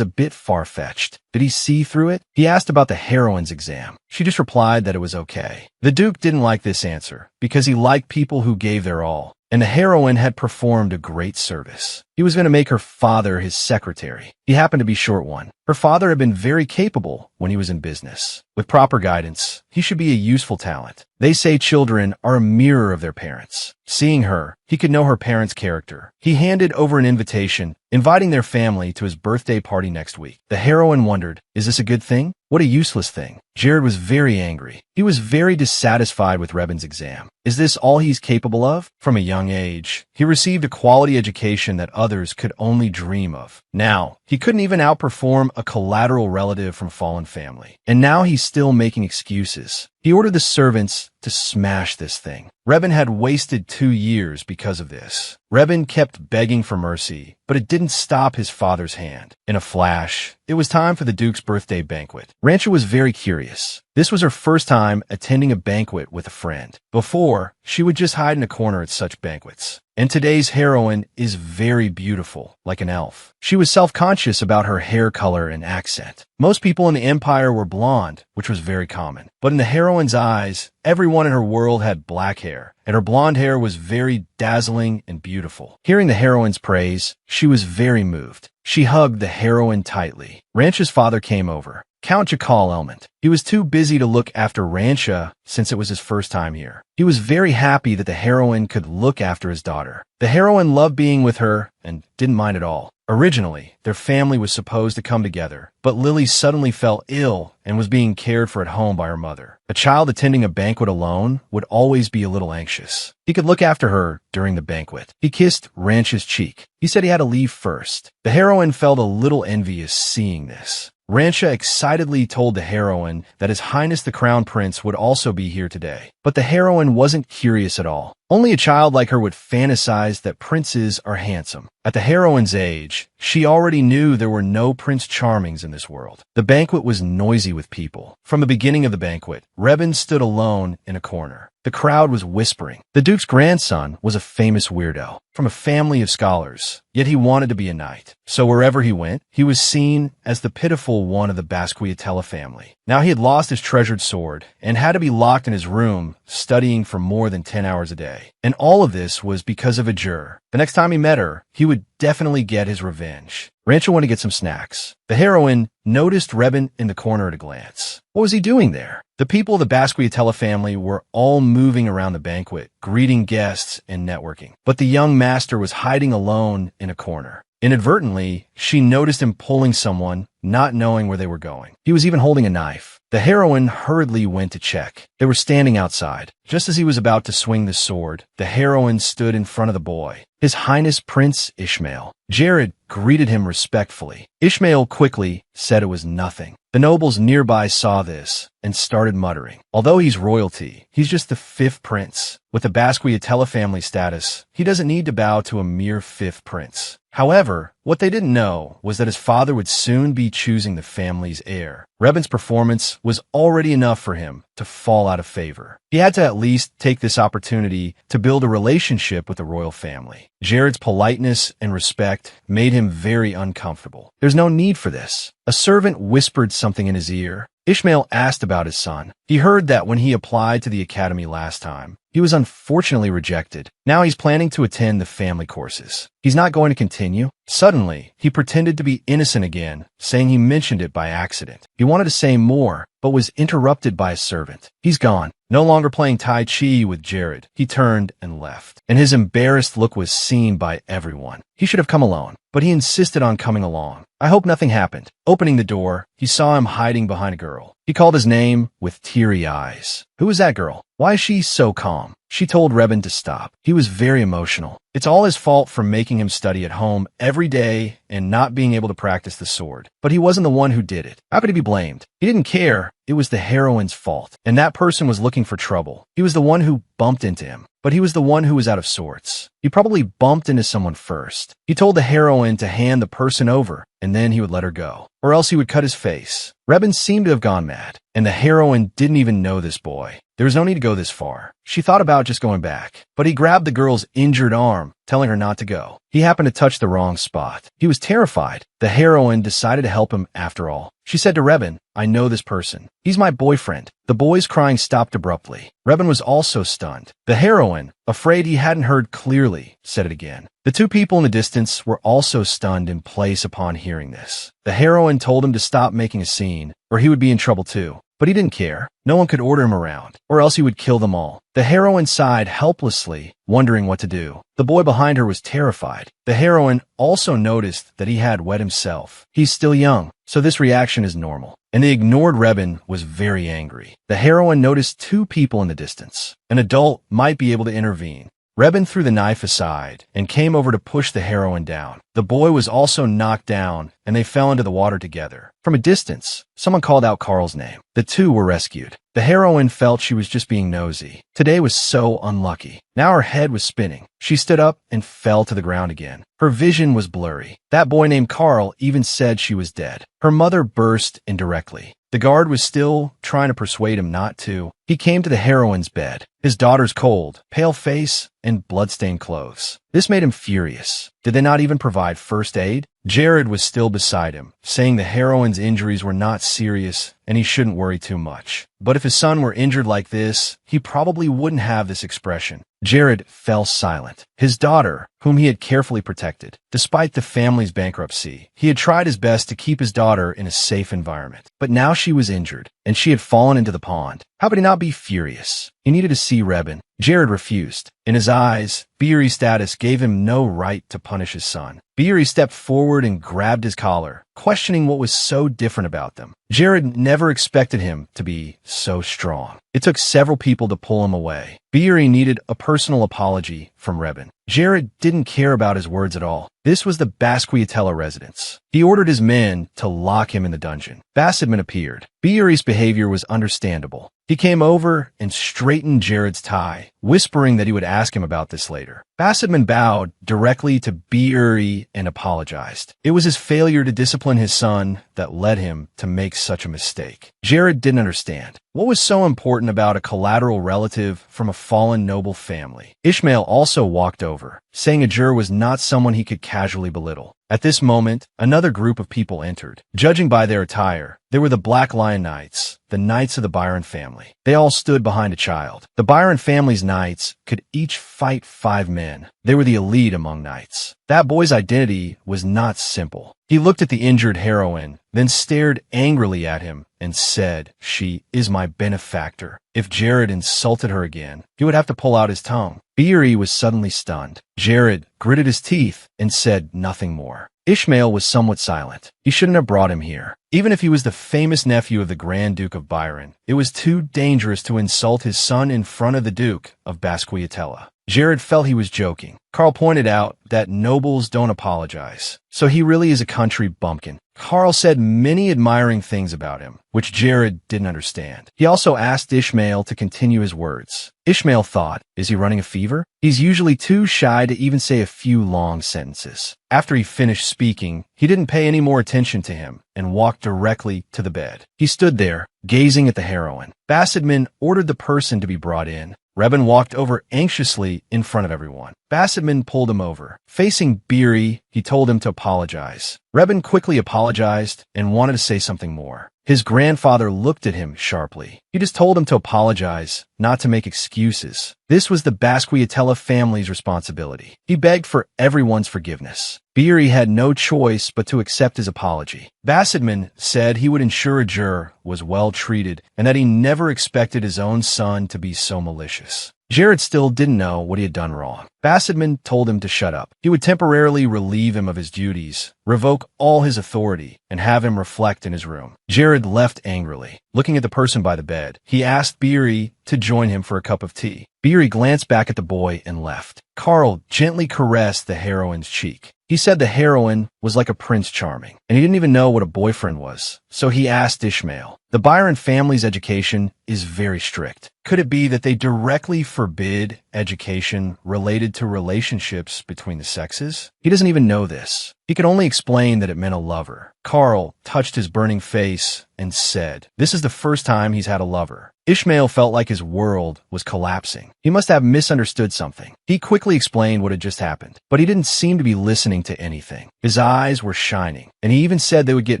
a bit far-fetched. Did he see through it? He asked about the heroine's exam. She just replied that it was okay. The Duke didn't like this answer because he liked people who gave their all, and the heroine had performed a great service. He was going to make her father his secretary. He happened to be short one. Her father had been very capable when he was in business. With proper guidance, he should be a useful talent. They say children are a mirror of their parents. Seeing her, he could know her parents' character. He handed over an invitation, inviting their family to his birthday party next week. The heroine wondered, is this a good thing? What a useless thing. Jared was very angry. He was very dissatisfied with Rebin's exam. Is this all he's capable of? From a young age, he received a quality education that others could only dream of. Now, he couldn't even outperform a collateral relative from fallen family. And now he's still making excuses. He ordered the servants to smash this thing. Rebin had wasted 2 years because of this. Rebin kept begging for mercy, but it didn't stop his father's hand. In a flash, it was time for the Duke's birthday banquet. Rancha was very curious. This was her first time attending a banquet with a friend. Before, she would just hide in a corner at such banquets. And today's heroine is very beautiful, like an elf. She was self-conscious about her hair color and accent. Most people in the Empire were blonde, which was very common. But in the heroine's eyes, everyone in her world had black hair, and her blonde hair was very dazzling and beautiful. Hearing the heroine's praise, she was very moved. She hugged the heroine tightly. Rancha's father came over. Count Jakal Elmont. He was too busy to look after Rancha since it was his first time here. He was very happy that the heroine could look after his daughter. The heroine loved being with her and didn't mind at all. Originally, their family was supposed to come together, but Lily suddenly fell ill and was being cared for at home by her mother. A child attending a banquet alone would always be a little anxious. He could look after her during the banquet. He kissed Rancha's cheek. He said he had to leave first. The heroine felt a little envious seeing this. Rancha excitedly told the heroine that His Highness the Crown Prince would also be here today. But the heroine wasn't curious at all. Only a child like her would fantasize that princes are handsome. At the heroine's age, she already knew there were no Prince Charmings in this world. The banquet was noisy with people. From the beginning of the banquet, Rebin stood alone in a corner. The crowd was whispering. The Duke's grandson was a famous weirdo, from a family of scholars, yet he wanted to be a knight. So wherever he went, he was seen as the pitiful one of the Basquiatella family. Now he had lost his treasured sword and had to be locked in his room, studying for more than 10 hours a day. And all of this was because of a juror. The next time he met her, he would definitely get his revenge. Rancha wanted to get some snacks. The heroine noticed Rebin in the corner at a glance. What was he doing there? The people of the Basquiatella family were all moving around the banquet, greeting guests and networking. But the young master was hiding alone in a corner. Inadvertently, she noticed him pulling someone, not knowing where they were going. He was even holding a knife. The heroine hurriedly went to check. They were standing outside. Just as he was about to swing the sword, the heroine stood in front of the boy. His Highness Prince Ishmael. Jared greeted him respectfully. Ishmael quickly said it was nothing. The nobles nearby saw this and started muttering. Although he's royalty, he's just the 5th prince. With the Basquiatella family status, he doesn't need to bow to a mere 5th prince. However, what they didn't know was that his father would soon be choosing the family's heir. Rebin's performance was already enough for him to fall out of favor. He had to at least take this opportunity to build a relationship with the royal family. Jared's politeness and respect made him very uncomfortable. There's no need for this. A servant whispered something in his ear. Ishmael asked about his son. He heard that when he applied to the academy last time, he was unfortunately rejected. Now he's planning to attend the family courses. He's not going to continue. Suddenly, he pretended to be innocent again, saying he mentioned it by accident. He wanted to say more, but was interrupted by a servant. He's gone. No longer playing Tai Chi with Jared, he turned and left. And his embarrassed look was seen by everyone. He should have come alone, but he insisted on coming along. I hope nothing happened. Opening the door, he saw him hiding behind a girl. He called his name with teary eyes. Who is that girl? Why is she so calm? She told Rebin to stop. He was very emotional. It's all his fault for making him study at home every day and not being able to practice the sword. But he wasn't the one who did it. How could he be blamed? He didn't care. It was the heroine's fault. And that person was looking for trouble. He was the one who bumped into him. But he was the one who was out of sorts. He probably bumped into someone first. He told the heroine to hand the person over, and then he would let her go. Or else he would cut his face. Rebin seemed to have gone mad, and the heroine didn't even know this boy. There was no need to go this far. She thought about just going back, but he grabbed the girl's injured arm, telling her not to go. He happened to touch the wrong spot. He was terrified. The heroine decided to help him after all. She said to Rebin, I know this person. He's my boyfriend. The boy's crying stopped abruptly. Rebin was also stunned. The heroine, afraid he hadn't heard clearly, said it again. The two people in the distance were also stunned in place upon hearing this. The heroine told him to stop making a scene, or he would be in trouble too. But he didn't care. No one could order him around, or else he would kill them all. The heroine sighed helplessly, wondering what to do. The boy behind her was terrified. The heroine also noticed that he had wet himself. He's still young, so this reaction is normal. And the ignored Rebin was very angry. The heroine noticed two people in the distance. An adult might be able to intervene. Rebin threw the knife aside and came over to push the heroine down. The boy was also knocked down, and they fell into the water together. From a distance, someone called out Carl's name. The two were rescued. The heroine felt she was just being nosy. Today was so unlucky. Now her head was spinning. She stood up and fell to the ground again. Her vision was blurry. That boy named Carl even said she was dead. Her mother burst indirectly. The guard was still trying to persuade him not to. He came to the heroine's bed. His daughter's cold, pale face, and bloodstained clothes. This made him furious. Did they not even provide first aid? Jared was still beside him, saying the heroine's injuries were not serious and he shouldn't worry too much. But if his son were injured like this, he probably wouldn't have this expression. Jared fell silent. His daughter, whom he had carefully protected, despite the family's bankruptcy, he had tried his best to keep his daughter in a safe environment. But now she was injured, and she had fallen into the pond. How could he not be furious? He needed to see Rebin. Jared refused. In his eyes, Beery's status gave him no right to punish his son. Beery stepped forward and grabbed his collar, questioning what was so different about them. Jared never expected him to be so strong. It took several people to pull him away. Beery needed a personal apology from Rebin. Jared didn't care about his words at all. This was the Basquiatella residence. He ordered his men to lock him in the dungeon. Bassetman appeared. Beery's behavior was understandable. He came over and straightened Jared's tie, whispering that he would ask him about this later. Bassetman bowed directly to Beery and apologized. It was his failure to discipline his son that led him to make such a mistake. Jared didn't understand. What was so important about a collateral relative from a fallen noble family? Ishmael also walked over, saying a juror was not someone he could casually belittle. At this moment, another group of people entered. Judging by their attire, they were the Black Lion Knights, the Knights of the Byron family. They all stood behind a child. The Byron family's knights could each fight 5 men. They were the elite among knights. That boy's identity was not simple. He looked at the injured heroine, then stared angrily at him and said, "She is my benefactor." If Jared insulted her again, he would have to pull out his tongue. Beery was suddenly stunned. Jared gritted his teeth and said nothing more. Ishmael was somewhat silent. He shouldn't have brought him here. Even if he was the famous nephew of the Grand Duke of Byron, it was too dangerous to insult his son in front of the Duke of Basquiatella. Jared felt he was joking. Carl pointed out that nobles don't apologize, so he really is a country bumpkin. Carl said many admiring things about him, which Jared didn't understand. He also asked Ishmael to continue his words. Ishmael thought, is he running a fever? He's usually too shy to even say a few long sentences. After he finished speaking, he didn't pay any more attention to him and walked directly to the bed. He stood there, gazing at the heroine. Bassetman ordered the person to be brought in. Rebin walked over anxiously in front of everyone. Bassetman pulled him over. Facing Beery, he told him to apologize. Rebin quickly apologized and wanted to say something more. His grandfather looked at him sharply. He just told him to apologize, not to make excuses. This was the Basquiatella family's responsibility. He begged for everyone's forgiveness. Beery had no choice but to accept his apology. Bassetman said he would ensure a juror was well treated and that he never expected his own son to be so malicious. Jared still didn't know what he had done wrong. Bassetman told him to shut up. He would temporarily relieve him of his duties, revoke all his authority, and have him reflect in his room. Jared left angrily. Looking at the person by the bed, he asked Beery to join him for a cup of tea. Beery glanced back at the boy and left. Carl gently caressed the heroine's cheek. He said the heroine was like a Prince Charming, and he didn't even know what a boyfriend was, so he asked Ishmael. The Byron family's education is very strict. Could it be that they directly forbid education related to relationships between the sexes? He doesn't even know this. He could only explain that it meant a lover. Carl touched his burning face and said, "This is the first time he's had a lover." Ishmael felt like his world was collapsing. He must have misunderstood something. He quickly explained what had just happened, but he didn't seem to be listening to anything. His eyes were shining, and he even said they would get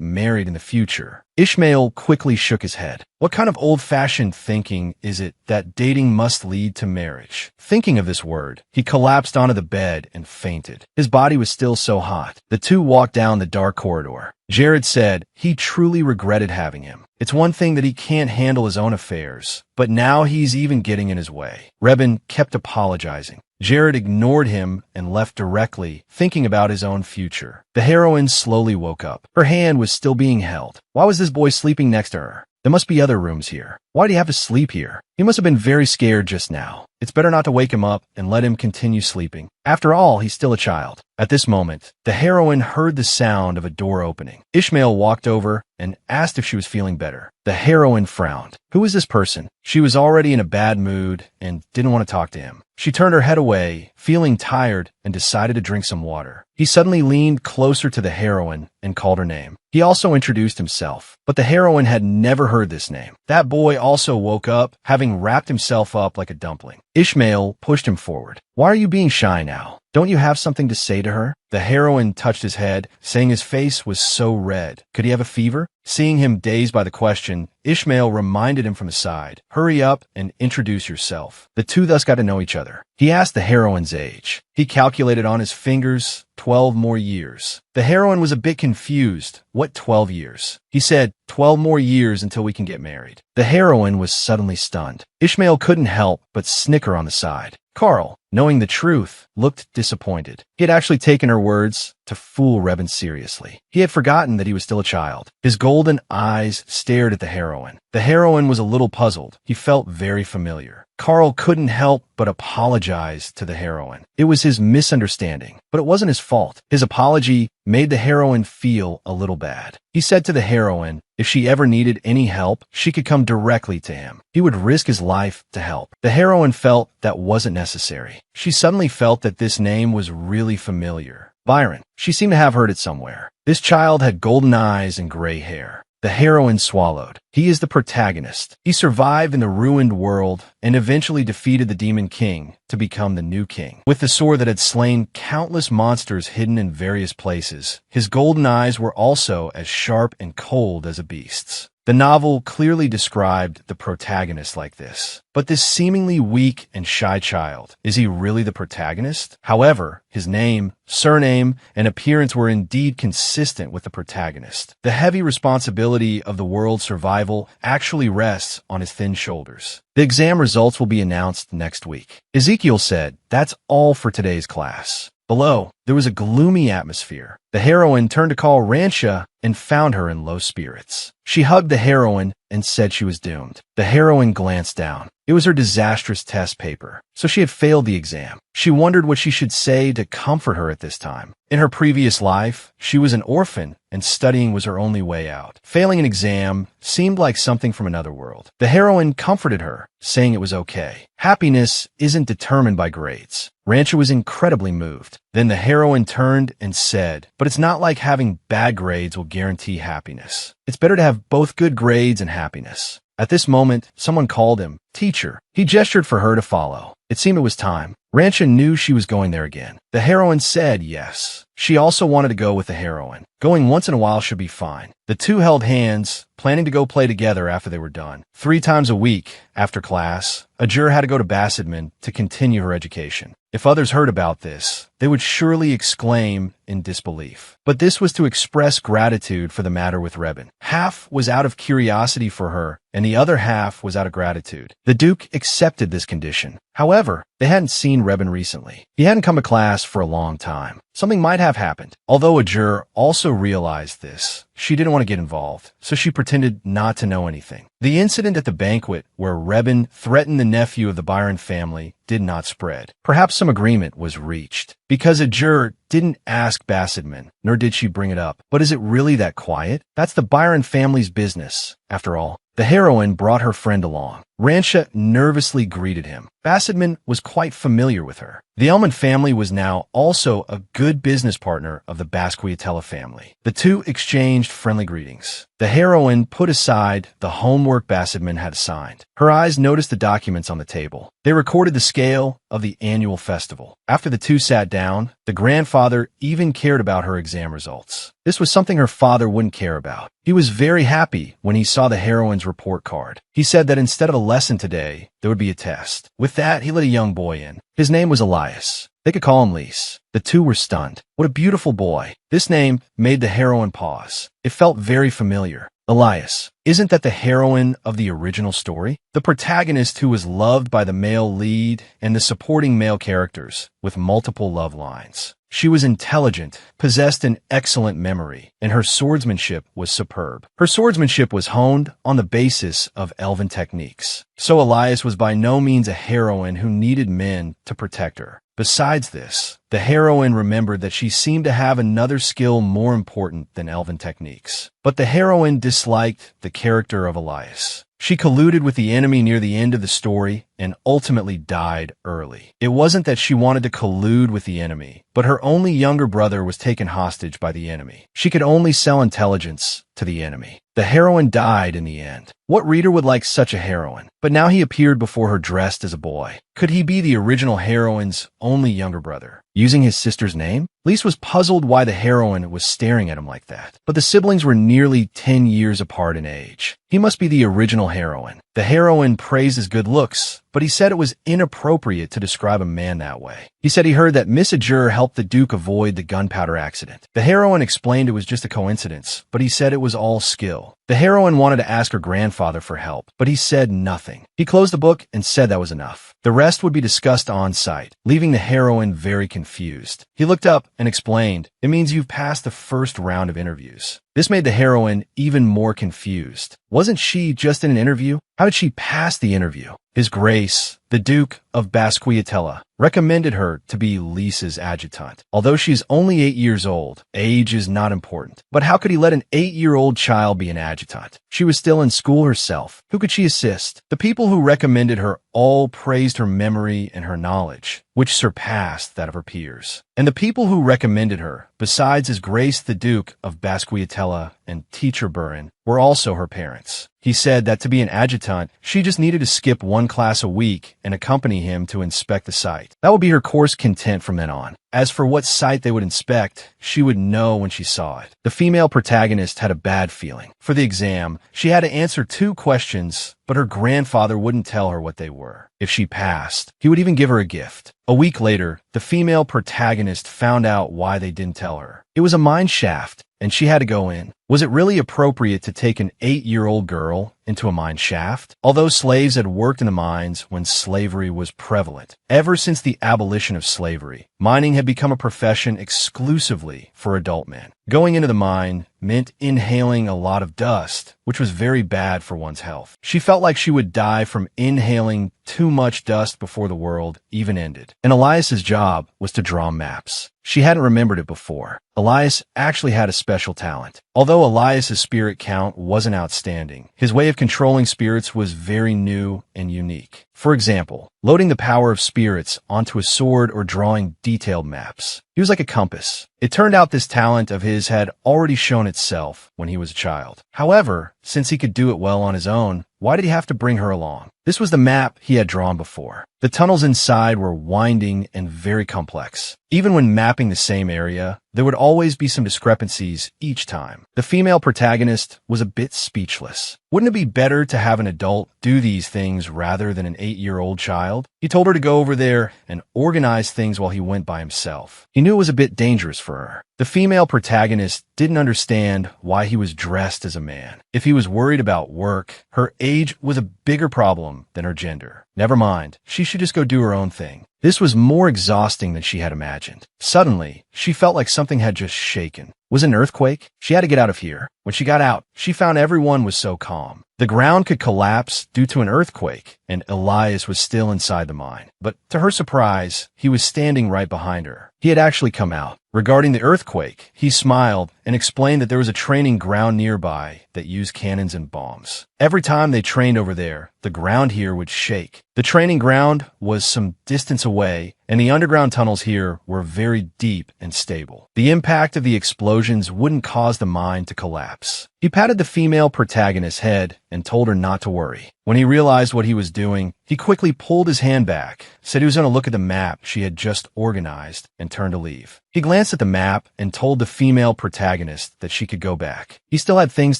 married in the future. Ishmael quickly shook his head. What kind of old-fashioned thinking is it that dating must lead to marriage? Thinking of this word, he collapsed onto the bed and fainted. His body was still so hot. The two walked down the dark corridor. Jared said he truly regretted having him. It's one thing that he can't handle his own affairs, but now he's even getting in his way. Rebin kept apologizing. Jared ignored him and left directly, thinking about his own future. The heroine slowly woke up. Her hand was still being held. Why was this boy sleeping next to her? There must be other rooms here. Why do you have to sleep here? He must have been very scared just now. It's better not to wake him up and let him continue sleeping. After all, he's still a child. At this moment, the heroine heard the sound of a door opening. Ishmael walked over and asked if she was feeling better. The heroine frowned. Who was this person? She was already in a bad mood and didn't want to talk to him. She turned her head away, feeling tired, and decided to drink some water. He suddenly leaned closer to the heroine and called her name. He also introduced himself, but the heroine had never heard this name. That boy also woke up, having wrapped himself up like a dumpling. Ishmael pushed him forward. Why are you being shy now? Don't you have something to say to her? The heroine touched his head, saying his face was so red. Could he have a fever? Seeing him dazed by the question, Ishmael reminded him from the side, "Hurry up and introduce yourself." The two thus got to know each other. He asked the heroine's age. He calculated on his fingers 12 more years. The heroine was a bit confused. What 12 years? He said, 12 more years until we can get married. The heroine was suddenly stunned. Ishmael couldn't help but snicker on the side. Carl, knowing the truth, looked disappointed. He had actually taken her words to fool Rebin seriously. He had forgotten that he was still a child. His golden eyes stared at the heroine. The heroine was a little puzzled. He felt very familiar. Carl couldn't help but apologize to the heroine. It was his misunderstanding, but it wasn't his fault. His apology made the heroine feel a little bad. He said to the heroine, if she ever needed any help, she could come directly to him. He would risk his life to help. The heroine felt that wasn't necessary. She suddenly felt that this name was really familiar. Byron. She seemed to have heard it somewhere. This child had golden eyes and gray hair. The heroine swallowed. He is the protagonist. He survived in the ruined world and eventually defeated the Demon King to become the new king. With the sword that had slain countless monsters hidden in various places, his golden eyes were also as sharp and cold as a beast's. The novel clearly described the protagonist like this. But this seemingly weak and shy child, is he really the protagonist? However, his name, surname, and appearance were indeed consistent with the protagonist. The heavy responsibility of the world's survival actually rests on his thin shoulders. The exam results will be announced next week. Ezekiel said, "That's all for today's class." Below, there was a gloomy atmosphere. The heroine turned to call Rancha and found her in low spirits. She hugged the heroine and said she was doomed. The heroine glanced down. It was her disastrous test paper, so she had failed the exam. She wondered what she should say to comfort her at this time. In her previous life, she was an orphan, and studying was her only way out. Failing an exam seemed like something from another world. The heroine comforted her, saying it was okay. Happiness isn't determined by grades. Rancha was incredibly moved. Then the heroine turned and said, "But it's not like having bad grades will guarantee happiness. It's better to have both good grades and happiness." At this moment, someone called him, "Teacher." He gestured for her to follow. It seemed it was time. Rancha knew she was going there again. The heroine said yes. She also wanted to go with the heroine. Going once in a while should be fine. The two held hands, planning to go play together after they were done. 3 times a week, after class, Ajur had to go to Basildman to continue her education. If others heard about this, they would surely exclaim in disbelief. But this was to express gratitude for the matter with Rebin. Half was out of curiosity for her, and the other half was out of gratitude. The Duke accepted this condition. However, they hadn't seen Rebin recently. He hadn't come to class for a long time. Something might have happened. Although Ajur also realized this, she didn't want to get involved, so she pretended not to know anything. The incident at the banquet where Rebin threatened the nephew of the Byron family did not spread. Perhaps some agreement was reached, because Ajur didn't ask Basildman, nor did she bring it up. But is it really that quiet? That's the Byron family's business, after all. The heroine brought her friend along. Rancha nervously greeted him. Basildman was quite familiar with her. The Elman family was now also a good business partner of the Basquiatella family. The two exchanged friendly greetings. The heroine put aside the homework Basildman had assigned. Her eyes noticed the documents on the table. They recorded the scale of the annual festival. After the two sat down, the grandfather even cared about her exam results. This was something her father wouldn't care about. He was very happy when he saw the heroine's report card. He said that instead of a lesson today, there would be a test. With that, he let a young boy in. His name was Elias. They could call him Lise. The two were stunned. What a beautiful boy. This name made the heroine pause. It felt very familiar. Elias. Isn't that the heroine of the original story? The protagonist who was loved by the male lead and the supporting male characters with multiple love lines. She was intelligent, possessed an excellent memory, and her swordsmanship was superb. Her swordsmanship was honed on the basis of elven techniques. So Elias was by no means a heroine who needed men to protect her. Besides this, the heroine remembered that she seemed to have another skill more important than elven techniques. But the heroine disliked the character of Elias. She colluded with the enemy near the end of the story and ultimately died early. It wasn't that she wanted to collude with the enemy, but her only younger brother was taken hostage by the enemy. She could only sell intelligence to the enemy. The heroine died in the end. What reader would like such a heroine? But now he appeared before her dressed as a boy. Could he be the original heroine's only younger brother, using his sister's name? Lise was puzzled why the heroine was staring at him like that. But the siblings were nearly 10 years apart in age. He must be the original heroine. The heroine praised his good looks, but he said it was inappropriate to describe a man that way. He said he heard that Miss Ajur helped the Duke avoid the gunpowder accident. The heroine explained it was just a coincidence, but he said it was all skill. The heroine wanted to ask her grandfather for help, but he said nothing. He closed the book and said that was enough. The rest would be discussed on site, leaving the heroine very confused. He looked up and explained, "It means you've passed the first round of interviews." This made the heroine even more confused. Wasn't she just in an interview? How did she pass the interview? His Grace, the Duke of Basquiatella, recommended her to be Lisa's adjutant. Although she's only 8 years old, age is not important. But how could he let an 8-year-old child be an adjutant? She was still in school herself. Who could she assist? The people who recommended her all praised her memory and her knowledge, which surpassed that of her peers. And the people who recommended her, besides His Grace the Duke of Basquiatella and Teacher Burin, were also her parents. He said that to be an adjutant, she just needed to skip 1 class a week and accompany him to inspect the site. That would be her course content from then on. As for what site they would inspect, she would know when she saw it. The female protagonist had a bad feeling. For the exam, she had to answer 2 questions, but her grandfather wouldn't tell her what they were. If she passed, he would even give her a gift. A week later, the female protagonist found out why they didn't tell her. It was a mine shaft, and she had to go in. Was it really appropriate to take an 8-year-old girl into a mine shaft? Although slaves had worked in the mines when slavery was prevalent. Ever since the abolition of slavery, mining had become a profession exclusively for adult men. Going into the mine meant inhaling a lot of dust, which was very bad for one's health. She felt like she would die from inhaling too much dust before the world even ended. And Elias's job was to draw maps. She hadn't remembered it before. Elias actually had a special talent. Although Elias's spirit count wasn't outstanding, his way of controlling spirits was very new and unique. For example, loading the power of spirits onto a sword or drawing detailed maps. He was like a compass. It turned out this talent of his had already shown itself when he was a child. However, since he could do it well on his own, why did he have to bring her along? This was the map he had drawn before. The tunnels inside were winding and very complex. Even when mapping the same area, there would always be some discrepancies each time. The female protagonist was a bit speechless. Wouldn't it be better to have an adult do these things rather than an 8-year-old child? He told her to go over there and organize things while he went by himself. He knew it was a bit dangerous for her. The female protagonist didn't understand why he was dressed as a man. If he was worried about work, her age was a bigger problem than her gender. Never mind, she should just go do her own thing. This was more exhausting than she had imagined. Suddenly, she felt like something had just shaken. Was it an earthquake? She had to get out of here. When she got out, she found everyone was so calm. The ground could collapse due to an earthquake, and Elias was still inside the mine. But to her surprise, he was standing right behind her. He had actually come out. Regarding the earthquake, he smiled and explained that there was a training ground nearby that used cannons and bombs. Every time they trained over there, the ground here would shake. The training ground was some distance away, and the underground tunnels here were very deep and stable. The impact of the explosions wouldn't cause the mine to collapse. He patted the female protagonist's head and told her not to worry. When he realized what he was doing, he quickly pulled his hand back, said he was going to look at the map she had just organized, and turned to leave. He glanced at the map and told the female protagonist that she could go back. He still had things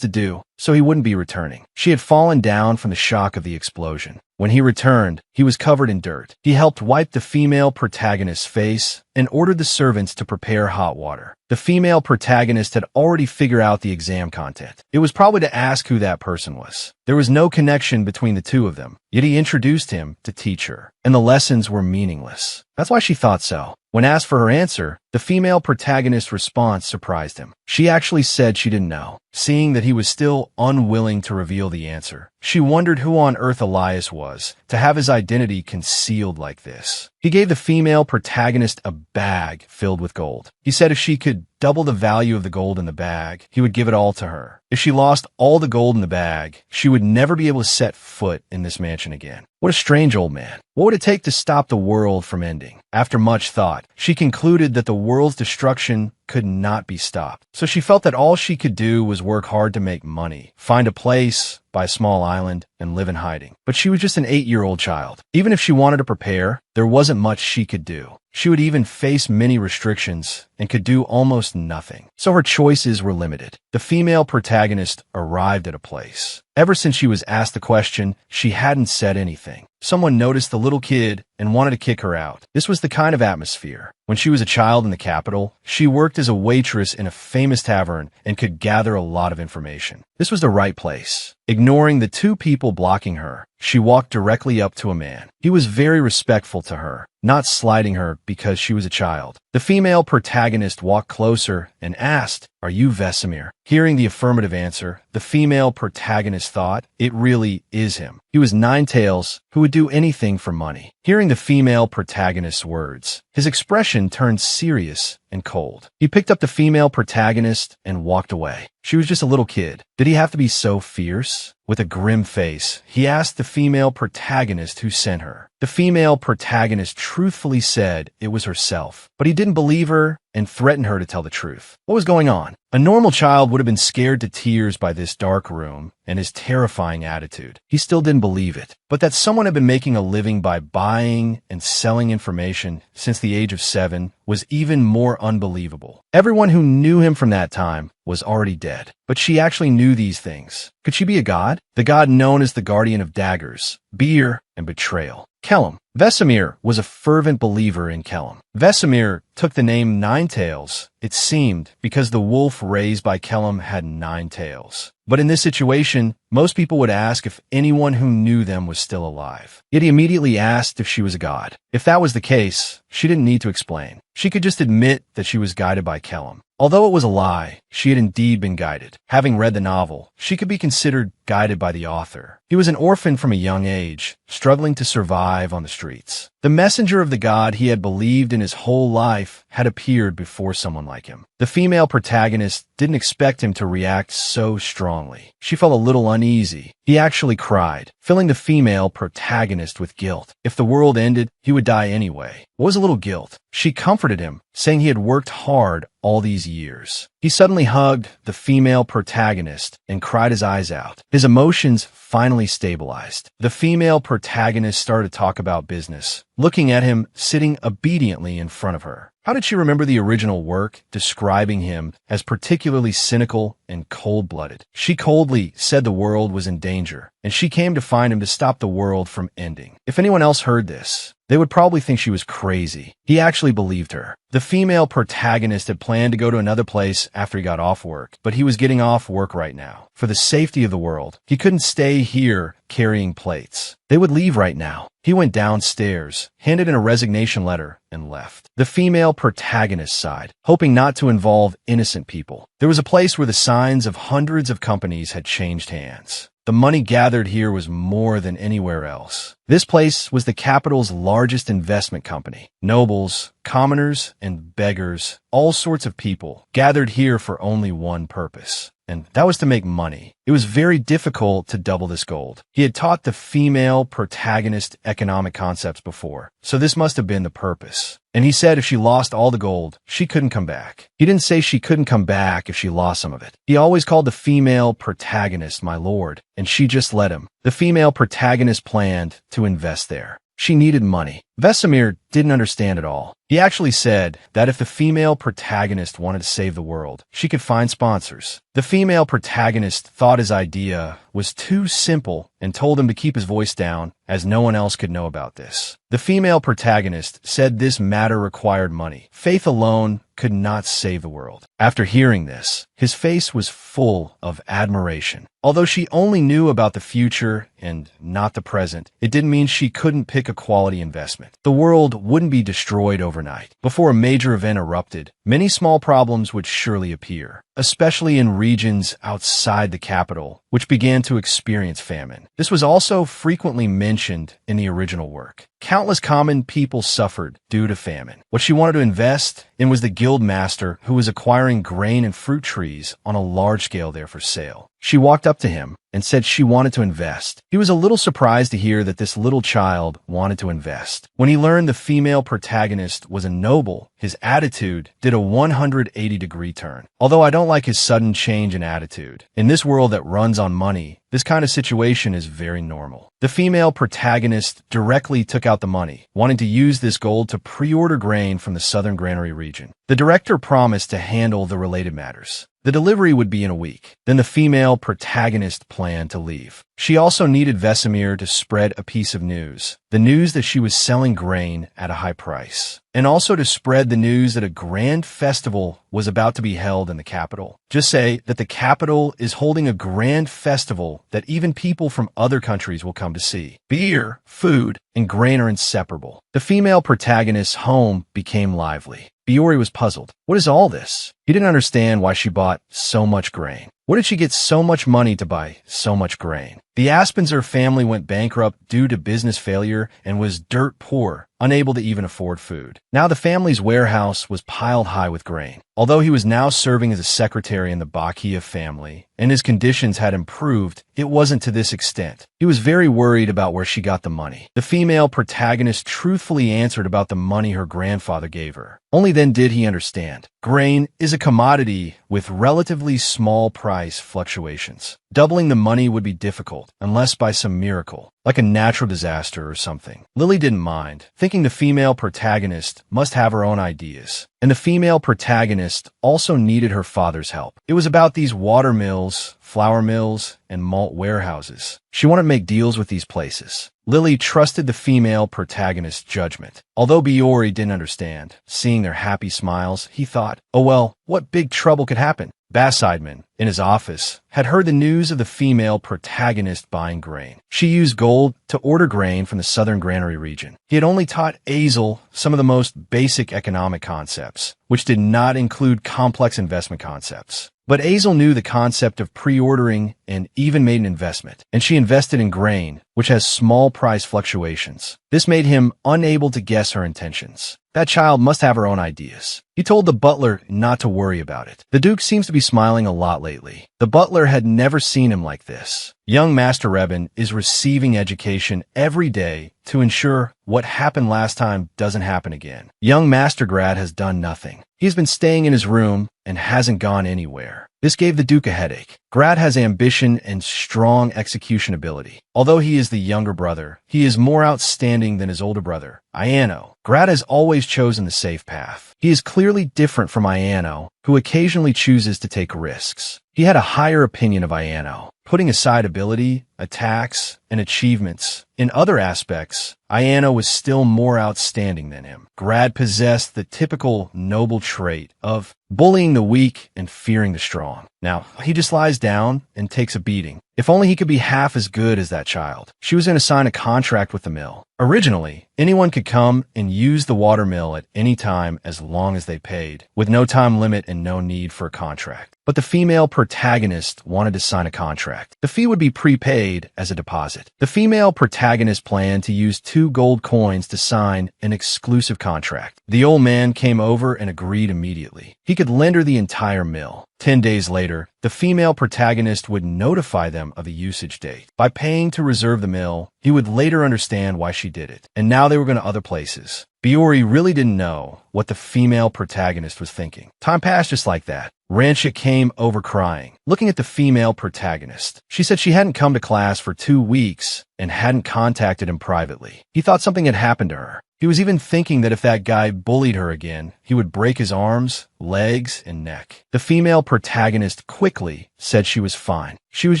to do, so he wouldn't be returning. She had fallen down from the shock of the explosion. When he returned, he was covered in dirt. He helped wipe the female protagonist's face and ordered the servants to prepare hot water. The female protagonist had already figured out the exam content. It was probably to ask who that person was. There was no connection between the two of them, yet he introduced him to teach her, and the lessons were meaningless. That's why she thought so. When asked for her answer, the female protagonist's response surprised him. She actually said she didn't know. Seeing that he was still unwilling to reveal the answer, she wondered who on earth Elias was to have his identity concealed like this. He gave the female protagonist a bag filled with gold. He said if she could double the value of the gold in the bag, he would give it all to her. If she lost all the gold in the bag, she would never be able to set foot in this mansion again. What a strange old man. What would it take to stop the world from ending? After much thought, she concluded that the world's destruction could not be stopped. So she felt that all she could do was work hard to make money, find a place, buy a small island, and live in hiding. But she was just an 8-year-old child. Even if she wanted to prepare, there wasn't much she could do. She would even face many restrictions and could do almost nothing. So her choices were limited. The female protagonist arrived at a place. Ever since she was asked the question, she hadn't said anything. Someone noticed the little kid and wanted to kick her out. This was the kind of atmosphere. When she was a child in the capital, she worked as a waitress in a famous tavern and could gather a lot of information. This was the right place. Ignoring the two people blocking her, she walked directly up to a man. He was very respectful to her, not slighting her because she was a child. The female protagonist walked closer and asked, "Are you Vesemir?" Hearing the affirmative answer, the female protagonist thought, it really is him. He was Ninetails, who would do anything for money. Hearing the female protagonist's words, his expression turned serious and cold. He picked up the female protagonist and walked away. She was just a little kid. Did he have to be so fierce? With a grim face, he asked the female protagonist who sent her. The female protagonist truthfully said it was herself, but he didn't believe her and threatened her to tell the truth. What was going on? A normal child would have been scared to tears by this dark room and his terrifying attitude. He still didn't believe it, but that someone had been making a living by buying and selling information since the age of 7 was even more unbelievable. Everyone who knew him from that time was already dead, but she actually knew these things. Could she be a god? The god known as the guardian of daggers, beer, and betrayal. Kellum. Vesemir was a fervent believer in Kellum. Vesemir took the name Ninetails, it seemed, because the wolf raised by Kellum had 9 tails. But in this situation, most people would ask if anyone who knew them was still alive. Yet he immediately asked if she was a god. If that was the case, she didn't need to explain. She could just admit that she was guided by Kellum. Although it was a lie, she had indeed been guided. Having read the novel, she could be considered guided by the author. He was an orphan from a young age, struggling to survive on the streets. The messenger of the god he had believed in his whole life had appeared before someone like him. The The female protagonist didn't expect him to react so strongly. She felt a little uneasy. He actually cried, filling the female protagonist with guilt. If the world ended, he would die anyway. What was a little guilt? She comforted him, saying he had worked hard all these years. He suddenly hugged the female protagonist and cried his eyes out. His emotions finally stabilized. The female protagonist started to talk about business, looking at him sitting obediently in front of her. How did she remember the original work describing him as particularly cynical and cold-blooded? She coldly said the world was in danger, and she came to find him to stop the world from ending. If anyone else heard this, they would probably think she was crazy. He actually believed her. The female protagonist had planned to go to another place after he got off work, but he was getting off work right now. For the safety of the world, he couldn't stay here carrying plates. They would leave right now. He went downstairs, handed in a resignation letter, and left. The female protagonist sighed, hoping not to involve innocent people. There was a place where the signs of hundreds of companies had changed hands. The money gathered here was more than anywhere else. This place was the capital's largest investment company. Nobles, commoners, and beggars, all sorts of people, gathered here for only one purpose. And that was to make money. It was very difficult to double this gold. He had taught the female protagonist economic concepts before, so this must have been the purpose. And he said if she lost all the gold, she couldn't come back. He didn't say she couldn't come back if she lost some of it. He always called the female protagonist my lord, and she just let him. The female protagonist planned to invest there. She needed money. Vesemir didn't understand at all. He actually said that if the female protagonist wanted to save the world, she could find sponsors. The female protagonist thought his idea was too simple and told him to keep his voice down, as no one else could know about this. The female protagonist said this matter required money. Faith alone could not save the world. After hearing this, his face was full of admiration. Although she only knew about the future and not the present, it didn't mean she couldn't pick a quality investment. The world wouldn't be destroyed overnight. Before a major event erupted, many small problems would surely appear, especially in regions outside the capital, which began to experience famine. This was also frequently mentioned in the original work. Countless common people suffered due to famine. What she wanted to invest in was the guild master who was acquiring grain and fruit trees on a large scale there for sale. She walked up to him and said she wanted to invest. He was a little surprised to hear that this little child wanted to invest. When he learned the female protagonist was a noble, his attitude did a 180-degree turn. Although I don't like his sudden change in attitude. In this world that runs on money, this kind of situation is very normal. The female protagonist directly took out the money, wanting to use this gold to pre-order grain from the southern granary region. The director promised to handle the related matters. The delivery would be in a week. Then the female protagonist planned to leave. She also needed Vesemir to spread a piece of news. The news that she was selling grain at a high price. And also to spread the news that a grand festival was about to be held in the capital. Just say that the capital is holding a grand festival that even people from other countries will come to see. Beer, food, and grain are inseparable. The female protagonist's home became lively. Biori was puzzled. What is all this? He didn't understand why she bought so much grain. Where did she get so much money to buy so much grain? The Aspenser family went bankrupt due to business failure and was dirt poor, unable to even afford food. Now the family's warehouse was piled high with grain. Although he was now serving as a secretary in the Bakia family, and his conditions had improved, it wasn't to this extent. He was very worried about where she got the money. The female protagonist truthfully answered about the money her grandfather gave her. Only then did he understand. Grain is a commodity with relatively small price fluctuations. Doubling the money would be difficult, unless by some miracle, like a natural disaster or something. Lily didn't mind, thinking the female protagonist must have her own ideas. And the female protagonist also needed her father's help. It was about these water mills, flour mills, and malt warehouses. She wanted to make deals with these places. Lily trusted the female protagonist's judgment. Although Biori didn't understand, seeing their happy smiles, he thought, oh well, what big trouble could happen? Bassideman, in his office, had heard the news of the female protagonist buying grain. She used gold to order grain from the southern granary region. He had only taught Azel some of the most basic economic concepts, which did not include complex investment concepts. But Azel knew the concept of pre-ordering and even made an investment, and she invested in grain, which has small price fluctuations. This made him unable to guess her intentions. That child must have her own ideas. He told the butler not to worry about it. The Duke seems to be smiling a lot lately. The butler had never seen him like this. Young Master Rebin is receiving education every day to ensure what happened last time doesn't happen again. Young Master Grad has done nothing. He's been staying in his room and hasn't gone anywhere. This gave the Duke a headache. Grad has ambition and strong execution ability. Although he is the younger brother, he is more outstanding than his older brother, Iano. Grad has always chosen the safe path. He is clearly different from Iano, who occasionally chooses to take risks. He had a higher opinion of Iano. Putting aside ability, attacks, and achievements, in other aspects, Iano was still more outstanding than him. Grad possessed the typical noble trait of bullying the weak and fearing the strong. Now, he just lies down and takes a beating. If only he could be half as good as that child. She was going to sign a contract with the mill. Originally, anyone could come and use the water mill at any time as long as they paid, with no time limit and no need for a contract. But the female protagonist wanted to sign a contract. The fee would be prepaid as a deposit. The female protagonist planned to use 2 gold coins to sign an exclusive contract. The old man came over and agreed immediately. He could lend her the entire mill. 10 days later, the female protagonist would notify them of the usage date. By paying to reserve the mill, he would later understand why she did it. And now they were going to other places. Biori really didn't know what the female protagonist was thinking. Time passed just like that. Rancha came over crying, looking at the female protagonist. She said she hadn't come to class for 2 weeks and hadn't contacted him privately. He thought something had happened to her. He was even thinking that if that guy bullied her again, he would break his arms, legs, and neck. The female protagonist quickly said she was fine. She was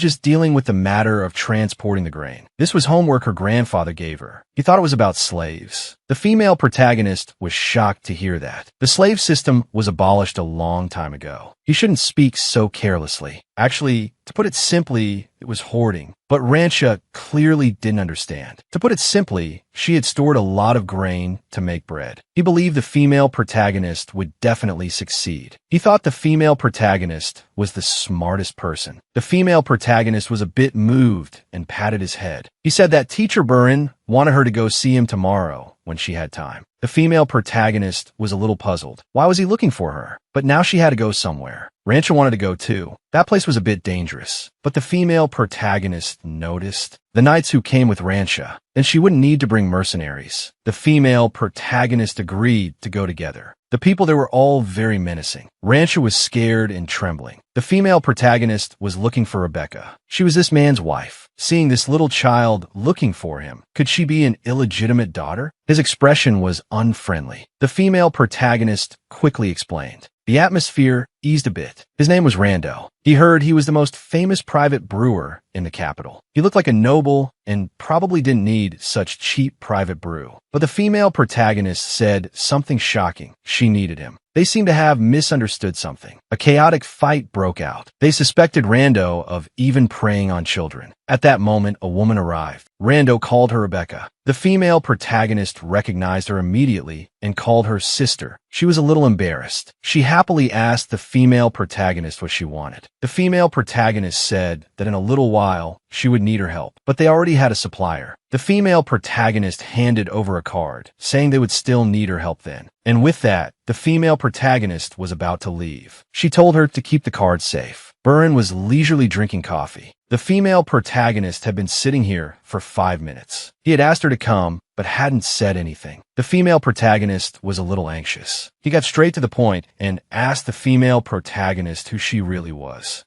just dealing with the matter of transporting the grain. This was homework her grandfather gave her. He thought it was about slaves. The female protagonist was shocked to hear that. The slave system was abolished a long time ago. He shouldn't speak so carelessly. Actually, to put it simply, it was hoarding. But Rancha clearly didn't understand. To put it simply, she had stored a lot of grain to make bread. He believed the female protagonist would definitely succeed. He thought the female protagonist was the smartest person. The female protagonist was a bit moved and patted his head. He said that Teacher Burin wanted her to go see him tomorrow when she had time. The female protagonist was a little puzzled. Why was he looking for her? But now she had to go somewhere. Rancha wanted to go too. That place was a bit dangerous. But the female protagonist noticed the knights who came with Rancha, and she wouldn't need to bring mercenaries. The female protagonist agreed to go together. The people there were all very menacing. Rancha was scared and trembling. The female protagonist was looking for Rebecca. She was this man's wife. Seeing this little child looking for him, could she be an illegitimate daughter? His expression was unfriendly. The female protagonist quickly explained. The atmosphere eased a bit. His name was Rando. He heard he was the most famous private brewer in the capital. He looked like a noble and probably didn't need such cheap private brew. But the female protagonist said something shocking. She needed him. They seemed to have misunderstood something. A chaotic fight broke out. They suspected Rando of even preying on children. At that moment, a woman arrived. Rando called her Rebecca. The female protagonist recognized her immediately and called her sister. She was a little embarrassed. She happily asked the female protagonist what she wanted. The female protagonist said that in a little while, she would need her help, but they already had a supplier. The female protagonist handed over a card, saying they would still need her help then. And with that, the female protagonist was about to leave. She told her to keep the card safe. Burin was leisurely drinking coffee. The female protagonist had been sitting here for 5 minutes. He had asked her to come, but hadn't said anything. The female protagonist was a little anxious. He got straight to the point and asked the female protagonist who she really was.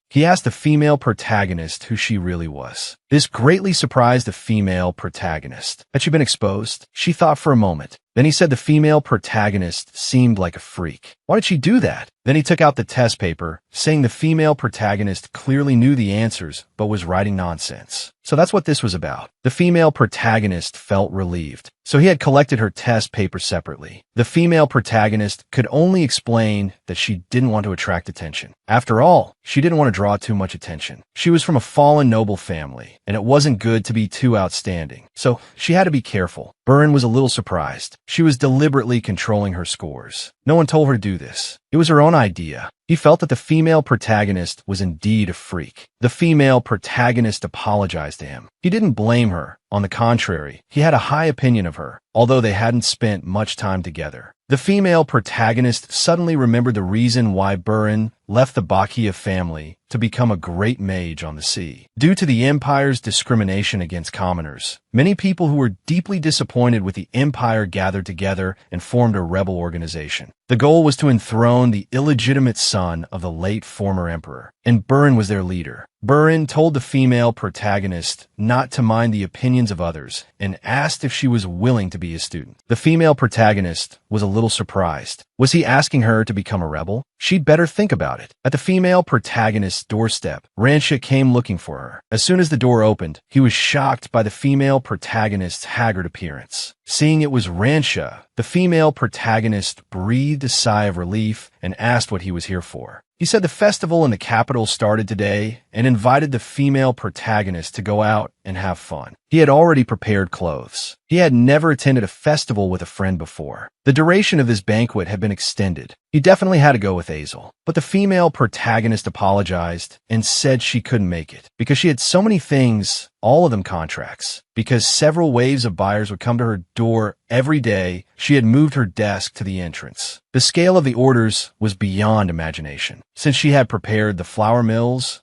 This greatly surprised the female protagonist. Had she been exposed? She thought for a moment. Then he said the female protagonist seemed like a freak. Why did she do that? Then he took out the test paper, saying the female protagonist clearly knew the answers, but was writing nonsense. So that's what this was about. The female protagonist felt relieved. So he had collected her test paper separately. The female protagonist could only explain that she didn't want to attract attention. After all, she didn't want to draw too much attention. She was from a fallen noble family, and it wasn't good to be too outstanding. So she had to be careful. Burin was a little surprised. She was deliberately controlling her scores. No one told her to do this. It was her own idea. He felt that the female protagonist was indeed a freak. The female protagonist apologized to him. He didn't blame her. On the contrary, he had a high opinion of her, although they hadn't spent much time together. The female protagonist suddenly remembered the reason why Burin left the Bakia family to become a great mage on the sea. Due to the Empire's discrimination against commoners, many people who were deeply disappointed with the Empire gathered together and formed a rebel organization. The goal was to enthrone the illegitimate son of the late former emperor, and Burin was their leader. Burin told the female protagonist not to mind the opinions of others and asked if she was willing to be his student. The female protagonist was a little surprised. Was he asking her to become a rebel? She'd better think about it. At the female protagonist's doorstep, Ransha came looking for her. As soon as the door opened, he was shocked by the female protagonist's haggard appearance. Seeing it was Ransha, the female protagonist breathed a sigh of relief and asked what he was here for. He said the festival in the capital started today and invited the female protagonist to go out and have fun. He had already prepared clothes. He had never attended a festival with a friend before. The duration of this banquet had been extended. He definitely had to go with Azel. But the female protagonist apologized and said she couldn't make it because she had so many things, all of them contracts. Because several waves of buyers would come to her door every day, she had moved her desk to the entrance. The scale of the orders was beyond imagination. Since she had prepared the flour mills,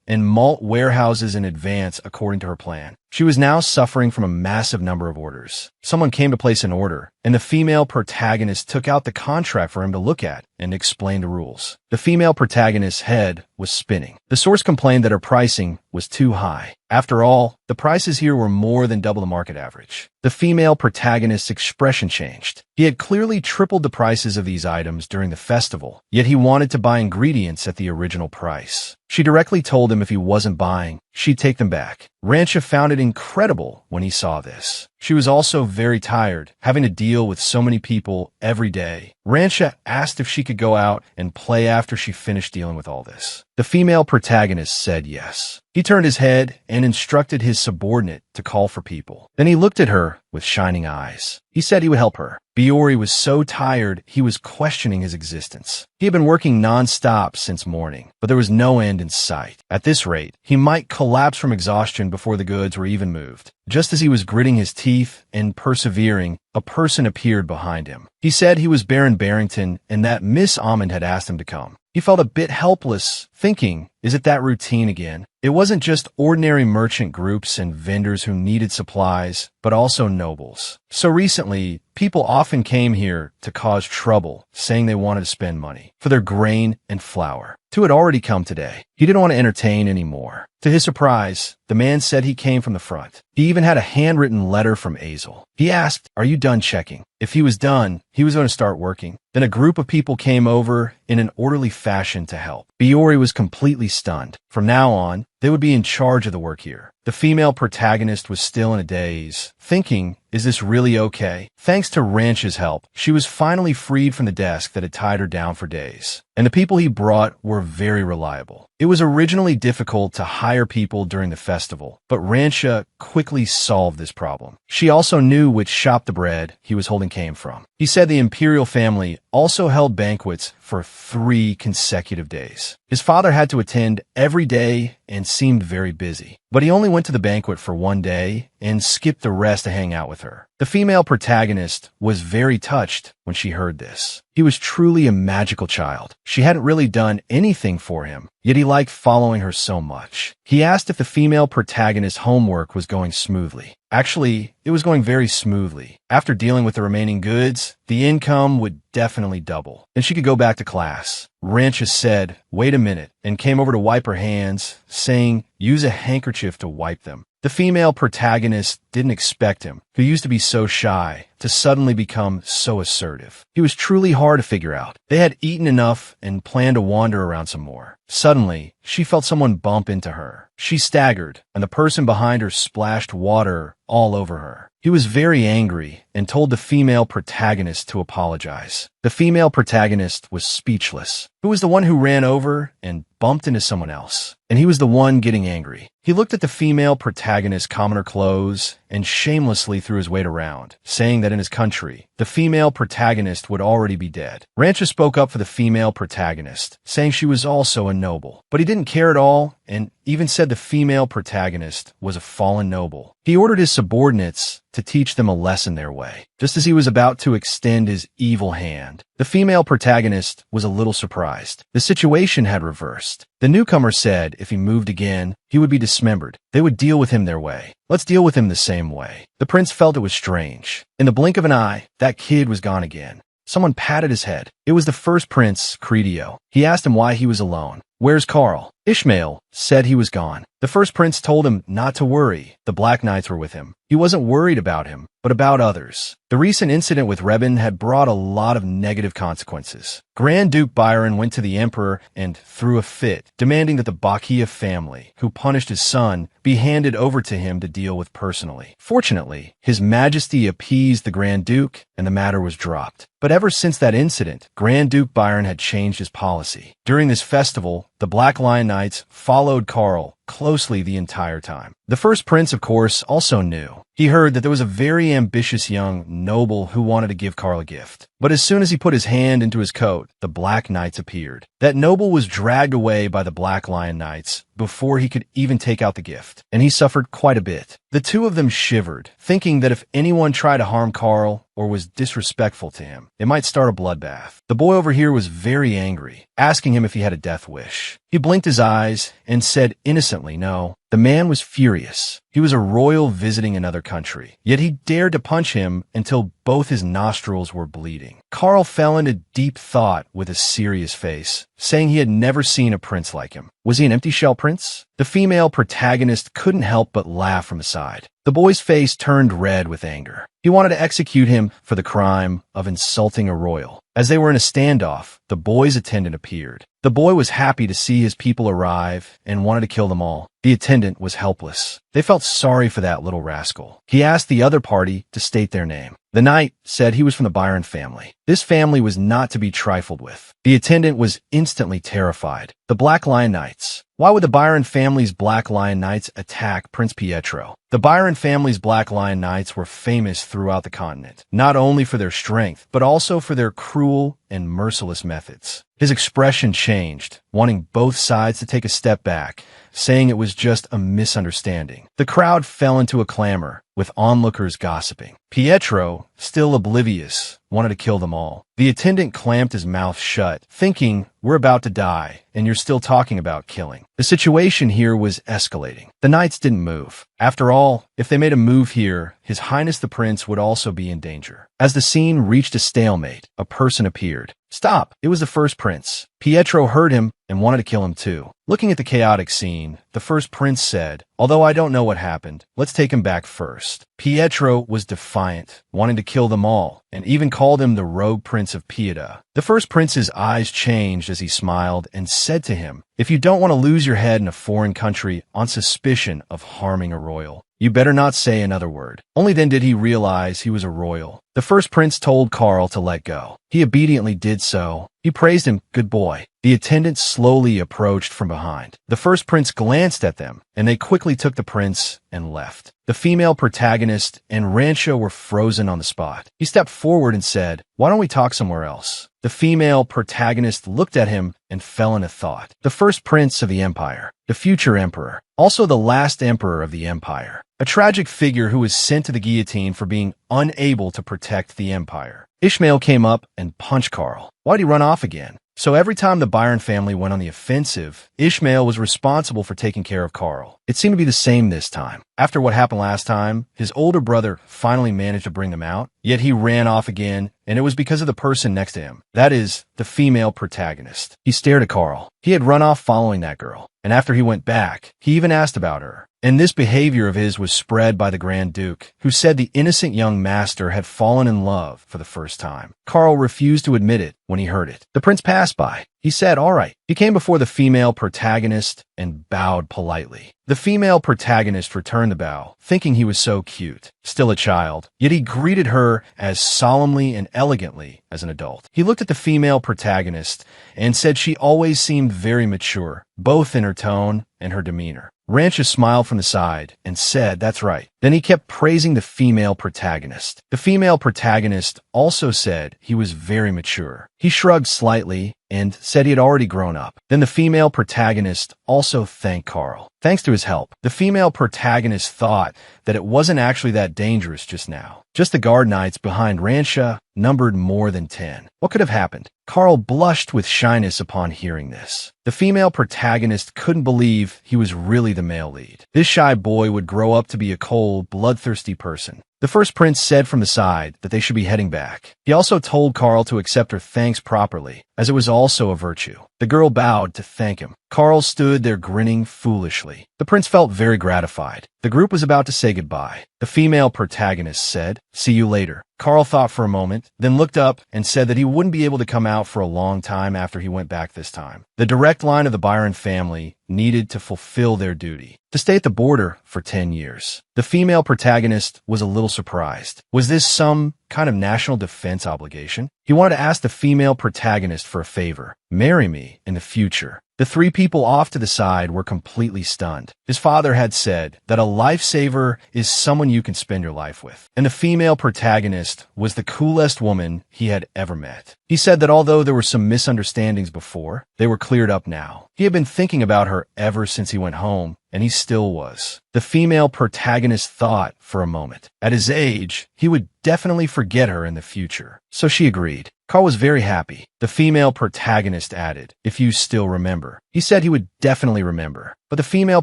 and malt warehouses in advance according to her plan, she was now suffering from a massive number of orders. Someone came to place an order, and the female protagonist took out the contract for him to look at and explain the rules. The female protagonist's head was spinning. The source complained that her pricing was too high. After all, the prices here were more than double the market average. The female protagonist's expression changed. He had clearly tripled the prices of these items during the festival, yet he wanted to buy ingredients at the original price. She directly told him if he wasn't buying, she'd take them back. Ransha found it incredible when he saw this. She was also very tired, having to deal with so many people every day. Ransha asked if she could go out and play after she finished dealing with all this. The female protagonist said yes. He turned his head and instructed his subordinate to call for people. Then he looked at her with shining eyes. He said he would help her. Biori was so tired he was questioning his existence. He had been working non-stop since morning, but there was no end in sight. At this rate, he might collapse from exhaustion before the goods were even moved. Just as he was gritting his teeth and persevering, a person appeared behind him. He said he was Baron Barrington and that Miss Almond had asked him to come. He felt a bit helpless, thinking, is it that routine again? It wasn't just ordinary merchant groups and vendors who needed supplies, but also nobles. So recently, people often came here to cause trouble, saying they wanted to spend money for their grain and flour. Two had already come today. He didn't want to entertain anymore. To his surprise, the man said he came from the front. He even had a handwritten letter from Azel. He asked, "Are you done checking?" If he was done, he was going to start working. Then a group of people came over in an orderly fashion to help. Biori was completely stunned. From now on, they would be in charge of the work here. The female protagonist was still in a daze, thinking, is this really okay? Thanks to Ransha's help, she was finally freed from the desk that had tied her down for days. And the people he brought were very reliable. It was originally difficult to hire people during the festival, but Ransha quickly solved this problem. She also knew which shop the bread he was holding came from. He said the imperial family also held banquets for 3 consecutive days. His father had to attend every day and seemed very busy, but he only went to the banquet for 1 day and skipped the rest to hang out with her. The female protagonist was very touched when she heard this. He was truly a magical child. She hadn't really done anything for him, yet he liked following her so much. He asked if the female protagonist's homework was going smoothly. Actually, it was going very smoothly. After dealing with the remaining goods, the income would definitely double. Then she could go back to class. Ransha said, "Wait a minute," and came over to wipe her hands, saying, "Use a handkerchief to wipe them." The female protagonist didn't expect him, who used to be so shy, to suddenly become so assertive. He was truly hard to figure out. They had eaten enough and planned to wander around some more. Suddenly, she felt someone bump into her. She staggered, and the person behind her splashed water all over her. He was very angry and told the female protagonist to apologize. The female protagonist was speechless. Who was the one who ran over and bumped into someone else, and he was the one getting angry. He looked at the female protagonist common her clothes and shamelessly threw his weight around, saying that in his country, the female protagonist would already be dead. Rancho spoke up for the female protagonist, saying she was also a noble, but he didn't care at all and even said the female protagonist was a fallen noble. He ordered his subordinates to teach them a lesson their way. Just as he was about to extend his evil hand, the female protagonist was a little surprised. The situation had reversed. The newcomer said if he moved again, he would be dismembered. They would deal with him their way. Let's deal with him the same way. The prince felt it was strange. In the blink of an eye, that kid was gone again. Someone patted his head. It was the first prince, Credio. He asked him why he was alone. "Where's Carl?" Ishmael said he was gone. The first prince told him not to worry. The Black Knights were with him. He wasn't worried about him, but about others. The recent incident with Rebin had brought a lot of negative consequences. Grand Duke Byron went to the emperor and threw a fit, demanding that the Bakia family, who punished his son, be handed over to him to deal with personally. Fortunately, His Majesty appeased the Grand Duke, and the matter was dropped. But ever since that incident, Grand Duke Byron had changed his policy. During this festival, the Black Lion Knights followed Carl closely the entire time. The first prince, of course, also knew. He heard that there was a very ambitious young noble who wanted to give Carl a gift. But as soon as he put his hand into his coat, the Black Knights appeared. That noble was dragged away by the Black Lion Knights before he could even take out the gift, and he suffered quite a bit. The two of them shivered, thinking that if anyone tried to harm Carl or was disrespectful to him, it might start a bloodbath. The boy over here was very angry, asking him if he had a death wish. He blinked his eyes and said innocently no. The man was furious. He was a royal visiting another country, yet he dared to punch him until both his nostrils were bleeding. Carl fell into deep thought with a serious face, saying he had never seen a prince like him. Was he an empty shell prince? The female protagonist couldn't help but laugh from the side. The boy's face turned red with anger. He wanted to execute him for the crime of insulting a royal. As they were in a standoff, the boy's attendant appeared. The boy was happy to see his people arrive and wanted to kill them all. The attendant was helpless. They felt sorry for that little rascal. He asked the other party to state their name. The knight said he was from the Byron family. This family was not to be trifled with. The attendant was instantly terrified. The Black Lion Knights. Why would the Byron family's Black Lion Knights attack Prince Pietro? The Byron family's Black Lion Knights were famous throughout the continent, not only for their strength, but also for their cruel and merciless methods. His expression changed, wanting both sides to take a step back, saying it was just a misunderstanding. The crowd fell into a clamor, with onlookers gossiping. Pietro, still oblivious, wanted to kill them all. The attendant clamped his mouth shut, thinking, we're about to die, and you're still talking about killing. The situation here was escalating. The knights didn't move. After all, if they made a move here, His Highness the Prince would also be in danger. As the scene reached a stalemate, a person appeared. Stop! It was the first prince. Pietro heard him and wanted to kill him too. Looking at the chaotic scene, the first prince said, although I don't know what happened, let's take him back first. Pietro was defiant, wanting to kill them all, and even called him the rogue prince of Pieta. The first prince's eyes changed as he smiled and said to him, if you don't want to lose your head in a foreign country on suspicion of harming a royal, you better not say another word. Only then did he realize he was a royal. The first prince told Carl to let go. He obediently did so. He praised him, good boy. The attendant slowly approached from behind. The first prince glanced at them, and they quickly took the prince and left. The female protagonist and Rancho were frozen on the spot. He stepped forward and said, why don't we talk somewhere else? The female protagonist looked at him and fell into thought. The first prince of the empire, the future emperor, also the last emperor of the empire, a tragic figure who was sent to the guillotine for being unable to protect the empire. Ishmael came up and punched Carl. Why'd he run off again? So every time the Byron family went on the offensive, Ishmael was responsible for taking care of Carl. It seemed to be the same this time. After what happened last time, his older brother finally managed to bring them out, yet he ran off again, and it was because of the person next to him. That is, the female protagonist. He stared at Carl. He had run off following that girl, and after he went back, he even asked about her. And this behavior of his was spread by the Grand Duke, who said the innocent young master had fallen in love for the first time. Carl refused to admit it when he heard it. The prince passed by. He said, "All right." He came before the female protagonist and bowed politely. The female protagonist returned the bow, thinking he was so cute, still a child, yet he greeted her as solemnly and elegantly as an adult. He looked at the female protagonist and said she always seemed very mature, both in her tone and her demeanor. Rancha smiled from the side and said, "That's right." Then he kept praising the female protagonist. The female protagonist also said he was very mature. He shrugged slightly and said he had already grown up. Then the female protagonist also thanked Carl. Thanks to his help, the female protagonist thought that it wasn't actually that dangerous just now. Just the guard knights behind Rancha numbered more than 10. What could have happened? Carl blushed with shyness upon hearing this. The female protagonist couldn't believe he was really the male lead. This shy boy would grow up to be a cold, bloodthirsty person. The first prince said from the side that they should be heading back. He also told Carl to accept her thanks properly, as it was also a virtue. The girl bowed to thank him. Carl stood there grinning foolishly. The prince felt very gratified. The group was about to say goodbye. The female protagonist said, "See you later." Carl thought for a moment, then looked up and said that he wouldn't be able to come out for a long time after he went back this time. The direct line of the Byron family needed to fulfill their duty, to stay at the border for 10 years. The female protagonist was a little surprised. Was this some kind of national defense obligation? He wanted to ask the female protagonist for a favor. Marry me in the future. The three people off to the side were completely stunned. His father had said that a lifesaver is someone you can spend your life with. And the female protagonist was the coolest woman he had ever met. He said that although there were some misunderstandings before, they were cleared up now. He had been thinking about her ever since he went home, and he still was. The female protagonist thought for a moment. At his age, he would definitely forget her in the future. So she agreed. Carl was very happy. The female protagonist added, "If you still remember." He said he would definitely remember. But the female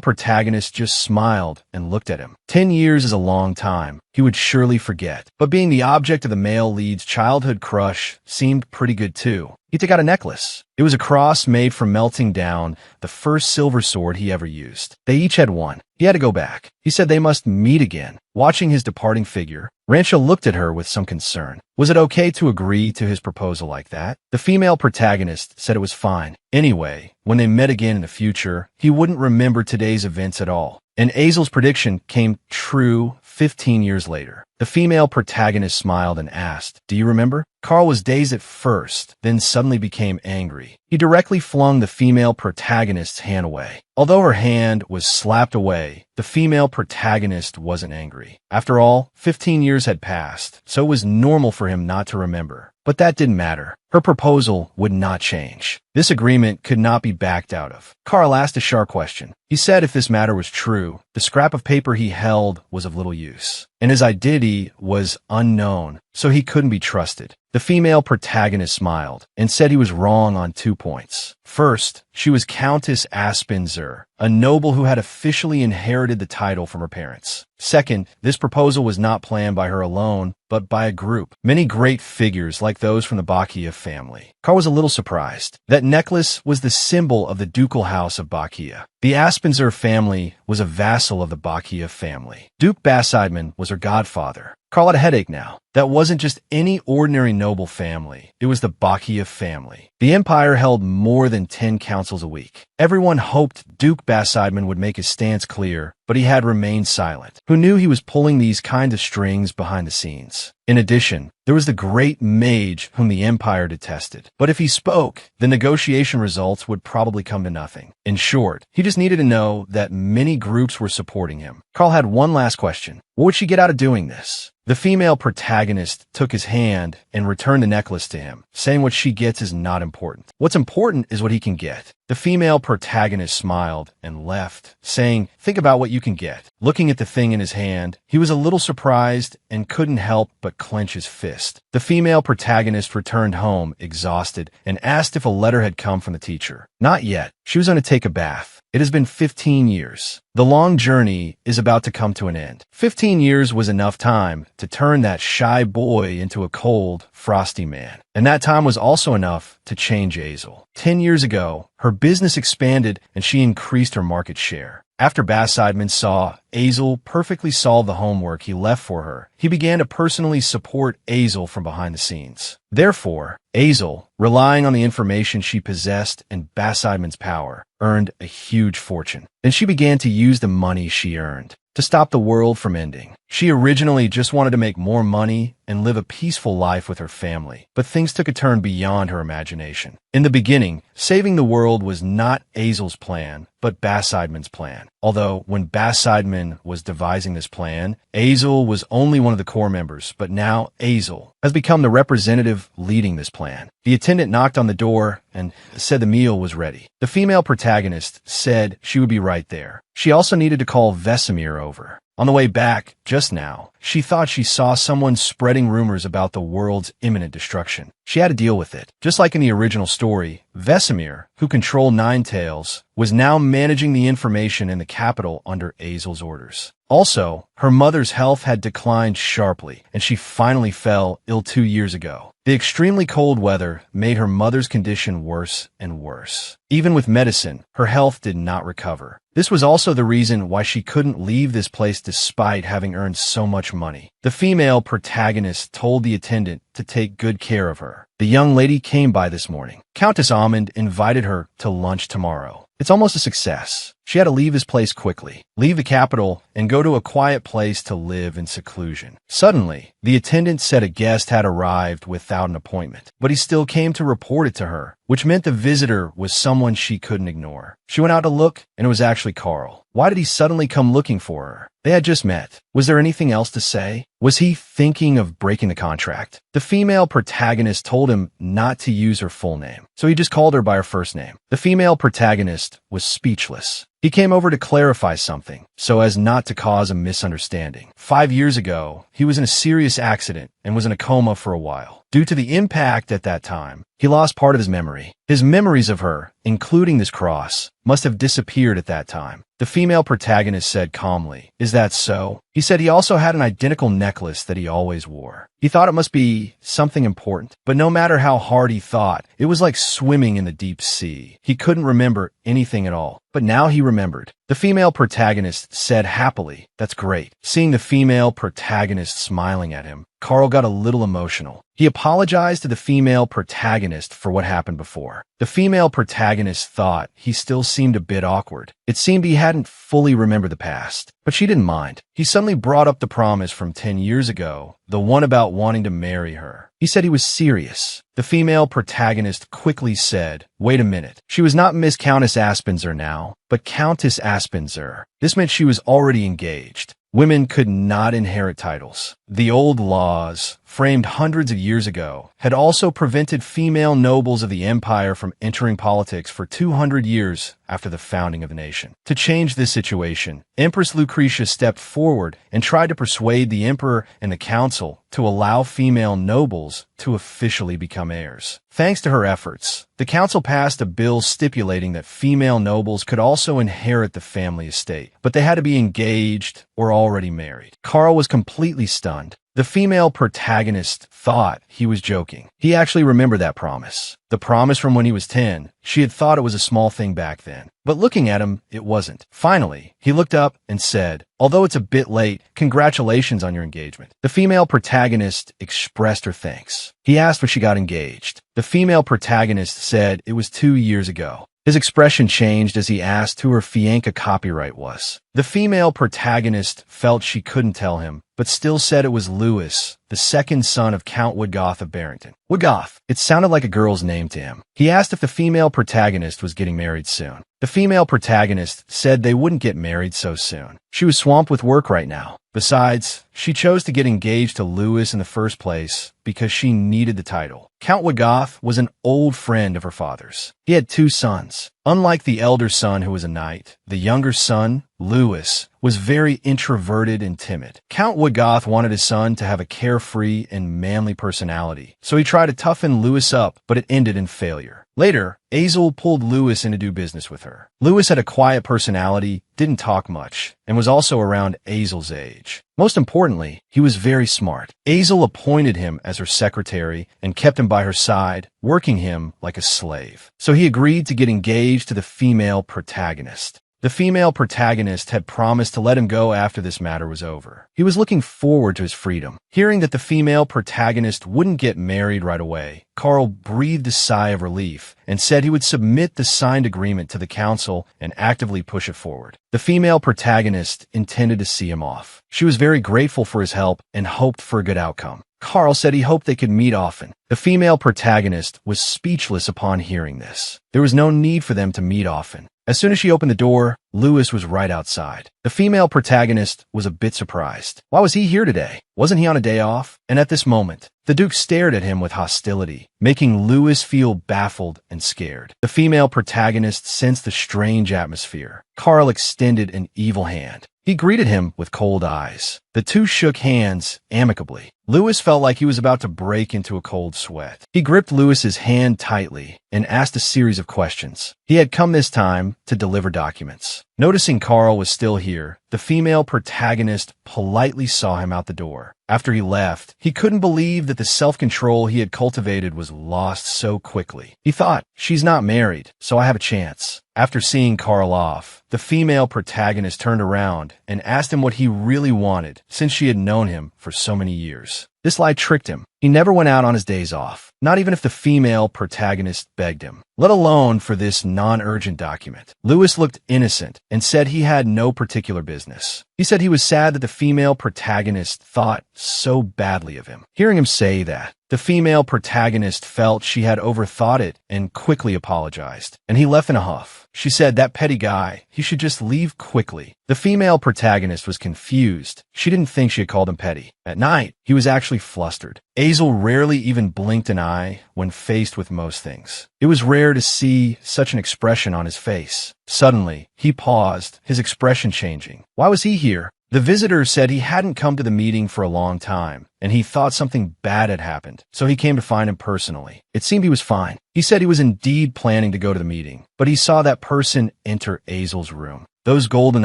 protagonist just smiled and looked at him. 10 years is a long time. He would surely forget. But being the object of the male lead's childhood crush seemed pretty good too. He took out a necklace. It was a cross made from melting down the first silver sword he ever used. They each had one. He had to go back. He said they must meet again. Watching his departing figure, Rancha looked at her with some concern. Was it okay to agree to his proposal like that? The female protagonist said it was fine. Anyway, when they met again in the future, he wouldn't remember today's events at all. And Azel's prediction came true 15 years later. The female protagonist smiled and asked, "Do you remember?" Carl was dazed at first, then suddenly became angry. He directly flung the female protagonist's hand away. Although her hand was slapped away, the female protagonist wasn't angry. After all, 15 years had passed, so it was normal for him not to remember. But that didn't matter. Her proposal would not change. This agreement could not be backed out of. Carl asked a sharp question. He said if this matter was true, the scrap of paper he held was of little use, and his identity was unknown, so he couldn't be trusted. The female protagonist smiled and said he was wrong on 2 points. First, she was Countess Aspenser, a noble who had officially inherited the title from her parents. Second, this proposal was not planned by her alone, but by a group. Many great figures like those from the Bakia family. Carl was a little surprised. That necklace was the symbol of the ducal house of Bakia. The Aspenser family was a vassal of the Bakia family. Duke Basidman was her godfather. Carl had a headache now. That wasn't just any ordinary noble family. It was the Bakia family. The empire held more than 10 councils a week. Everyone hoped Duke Basidman would make his stance clear, but he had remained silent. Who knew he was pulling these kind of strings behind the scenes? In addition, there was the great mage whom the empire detested. But if he spoke, the negotiation results would probably come to nothing. In short, he just needed to know that many groups were supporting him. Carl had one last question. What would she get out of doing this? The female protagonist took his hand and returned the necklace to him, saying what she gets is not important. What's important is what he can get. The female protagonist smiled and left, saying, "Think about what you can get." Looking at the thing in his hand, he was a little surprised and couldn't help but clench his fist. The female protagonist returned home, exhausted, and asked if a letter had come from the teacher. Not yet. She was going to take a bath. It has been 15 years. The long journey is about to come to an end. 15 years was enough time to turn that shy boy into a cold, frosty man. And that time was also enough to change Azel. 10 years ago, her business expanded and she increased her market share. After Bassideman saw Azel perfectly solve the homework he left for her, he began to personally support Azel from behind the scenes. Therefore, Azel, relying on the information she possessed and Bassideman's power, earned a huge fortune. Then she began to use the money she earned to stop the world from ending. She originally just wanted to make more money and live a peaceful life with her family, but things took a turn beyond her imagination. In the beginning, saving the world was not Azel's plan, but Bassideman's plan. Although, when Bassideman was devising this plan, Azel was only one of the core members, but now Azel has become the representative leading this plan. The attendant knocked on the door and said the meal was ready. The female protagonist said she would be right there. She also needed to call Vesemir over. On the way back, just now, she thought she saw someone spreading rumors about the world's imminent destruction. She had to deal with it. Just like in the original story, Vesemir, who controlled Nine Tails, was now managing the information in the capital under Azel's orders. Also, her mother's health had declined sharply, and she finally fell ill 2 years ago. The extremely cold weather made her mother's condition worse and worse. Even with medicine, her health did not recover. This was also the reason why she couldn't leave this place despite having earned so much money. The female protagonist told the attendant to take good care of her. The young lady came by this morning. Countess Amund invited her to lunch tomorrow. It's almost a success. She had to leave his place quickly, leave the capital, and go to a quiet place to live in seclusion. Suddenly, the attendant said a guest had arrived without an appointment, but he still came to report it to her, which meant the visitor was someone she couldn't ignore. She went out to look, and it was actually Carl. Why did he suddenly come looking for her? They had just met. Was there anything else to say? Was he thinking of breaking the contract? The female protagonist told him not to use her full name, so he just called her by her first name. The female protagonist was speechless. He came over to clarify something, so as not to cause a misunderstanding. 5 years ago, he was in a serious accident and was in a coma for a while. Due to the impact at that time, he lost part of his memory. His memories of her, including this cross, must have disappeared at that time. The female protagonist said calmly, "Is that so?" He said he also had an identical necklace that he always wore. He thought it must be something important, but no matter how hard he thought, it was like swimming in the deep sea. He couldn't remember anything at all, but now he remembered. The female protagonist said happily, "That's great." Seeing the female protagonist smiling at him, Carl got a little emotional. He apologized to the female protagonist for what happened before. The female protagonist thought he still seemed a bit awkward. It seemed he hadn't fully remembered the past, but she didn't mind. He suddenly brought up the promise from 10 years ago, the one about wanting to marry her. He said he was serious. The female protagonist quickly said, "Wait a minute." She was not Miss Countess Aspenser now, but Countess Aspenser. This meant she was already engaged. Women could not inherit titles. The old laws, framed hundreds of years ago, had also prevented female nobles of the empire from entering politics for 200 years after the founding of the nation. To change this situation, Empress Lucretia stepped forward and tried to persuade the emperor and the council to allow female nobles to officially become heirs. Thanks to her efforts, the council passed a bill stipulating that female nobles could also inherit the family estate, but they had to be engaged or already married. Carl was completely stunned. The female protagonist thought he was joking. He actually remembered that promise. The promise from when he was 10. She had thought it was a small thing back then. But looking at him, it wasn't. Finally, he looked up and said, "Although it's a bit late, congratulations on your engagement." The female protagonist expressed her thanks. He asked when she got engaged. The female protagonist said it was 2 years ago. His expression changed as he asked who her fiancé copyright was. The female protagonist felt she couldn't tell him, but still said it was Louis, the second son of Count Woodgoth of Barrington. Woodgoth. It sounded like a girl's name to him. He asked if the female protagonist was getting married soon. The female protagonist said they wouldn't get married so soon. She was swamped with work right now. Besides, she chose to get engaged to Louis in the first place because she needed the title. Count Woodgoth was an old friend of her father's. He had 2 sons. Unlike the elder son who was a knight, the younger son, Louis, was very introverted and timid. Count Woodgoth wanted his son to have a carefree and manly personality, so he tried to toughen Louis up, but it ended in failure. Later, Azel pulled Louis in to do business with her. Louis had a quiet personality, didn't talk much, and was also around Azel's age. Most importantly, he was very smart. Azel appointed him as her secretary and kept him by her side, working him like a slave. So he agreed to get engaged to the female protagonist. The female protagonist had promised to let him go after this matter was over. He was looking forward to his freedom. Hearing that the female protagonist wouldn't get married right away, Carl breathed a sigh of relief and said he would submit the signed agreement to the council and actively push it forward. The female protagonist intended to see him off. She was very grateful for his help and hoped for a good outcome. Carl said he hoped they could meet often. The female protagonist was speechless upon hearing this. There was no need for them to meet often. As soon as she opened the door, Lewis was right outside. The female protagonist was a bit surprised. Why was he here today? Wasn't he on a day off? And at this moment, the Duke stared at him with hostility, making Lewis feel baffled and scared. The female protagonist sensed the strange atmosphere. Carl extended an evil hand. He greeted him with cold eyes. The two shook hands amicably. Lewis felt like he was about to break into a cold sweat. He gripped Lewis's hand tightly and asked a series of questions. He had come this time to deliver documents. Noticing Carl was still here, the female protagonist politely saw him out the door. After he left, he couldn't believe that the self-control he had cultivated was lost so quickly. He thought, she's not married, so I have a chance. After seeing Carl off, the female protagonist turned around and asked him what he really wanted, since she had known him for so many years. This lie tricked him. He never went out on his days off, not even if the female protagonist begged him, let alone for this non-urgent document. Lewis looked innocent and said he had no particular business. He said he was sad that the female protagonist thought so badly of him. Hearing him say that, the female protagonist felt she had overthought it and quickly apologized, and he left in a huff. She said that petty guy, he should just leave quickly. The female protagonist was confused. She didn't think she had called him petty. At night, he was actually flustered. Azel rarely even blinked an eye when faced with most things. It was rare to see such an expression on his face. Suddenly, he paused, his expression changing. Why was he here? The visitor said he hadn't come to the meeting for a long time, and he thought something bad had happened, so he came to find him personally. It seemed he was fine. He said he was indeed planning to go to the meeting, but he saw that person enter Azel's room. Those golden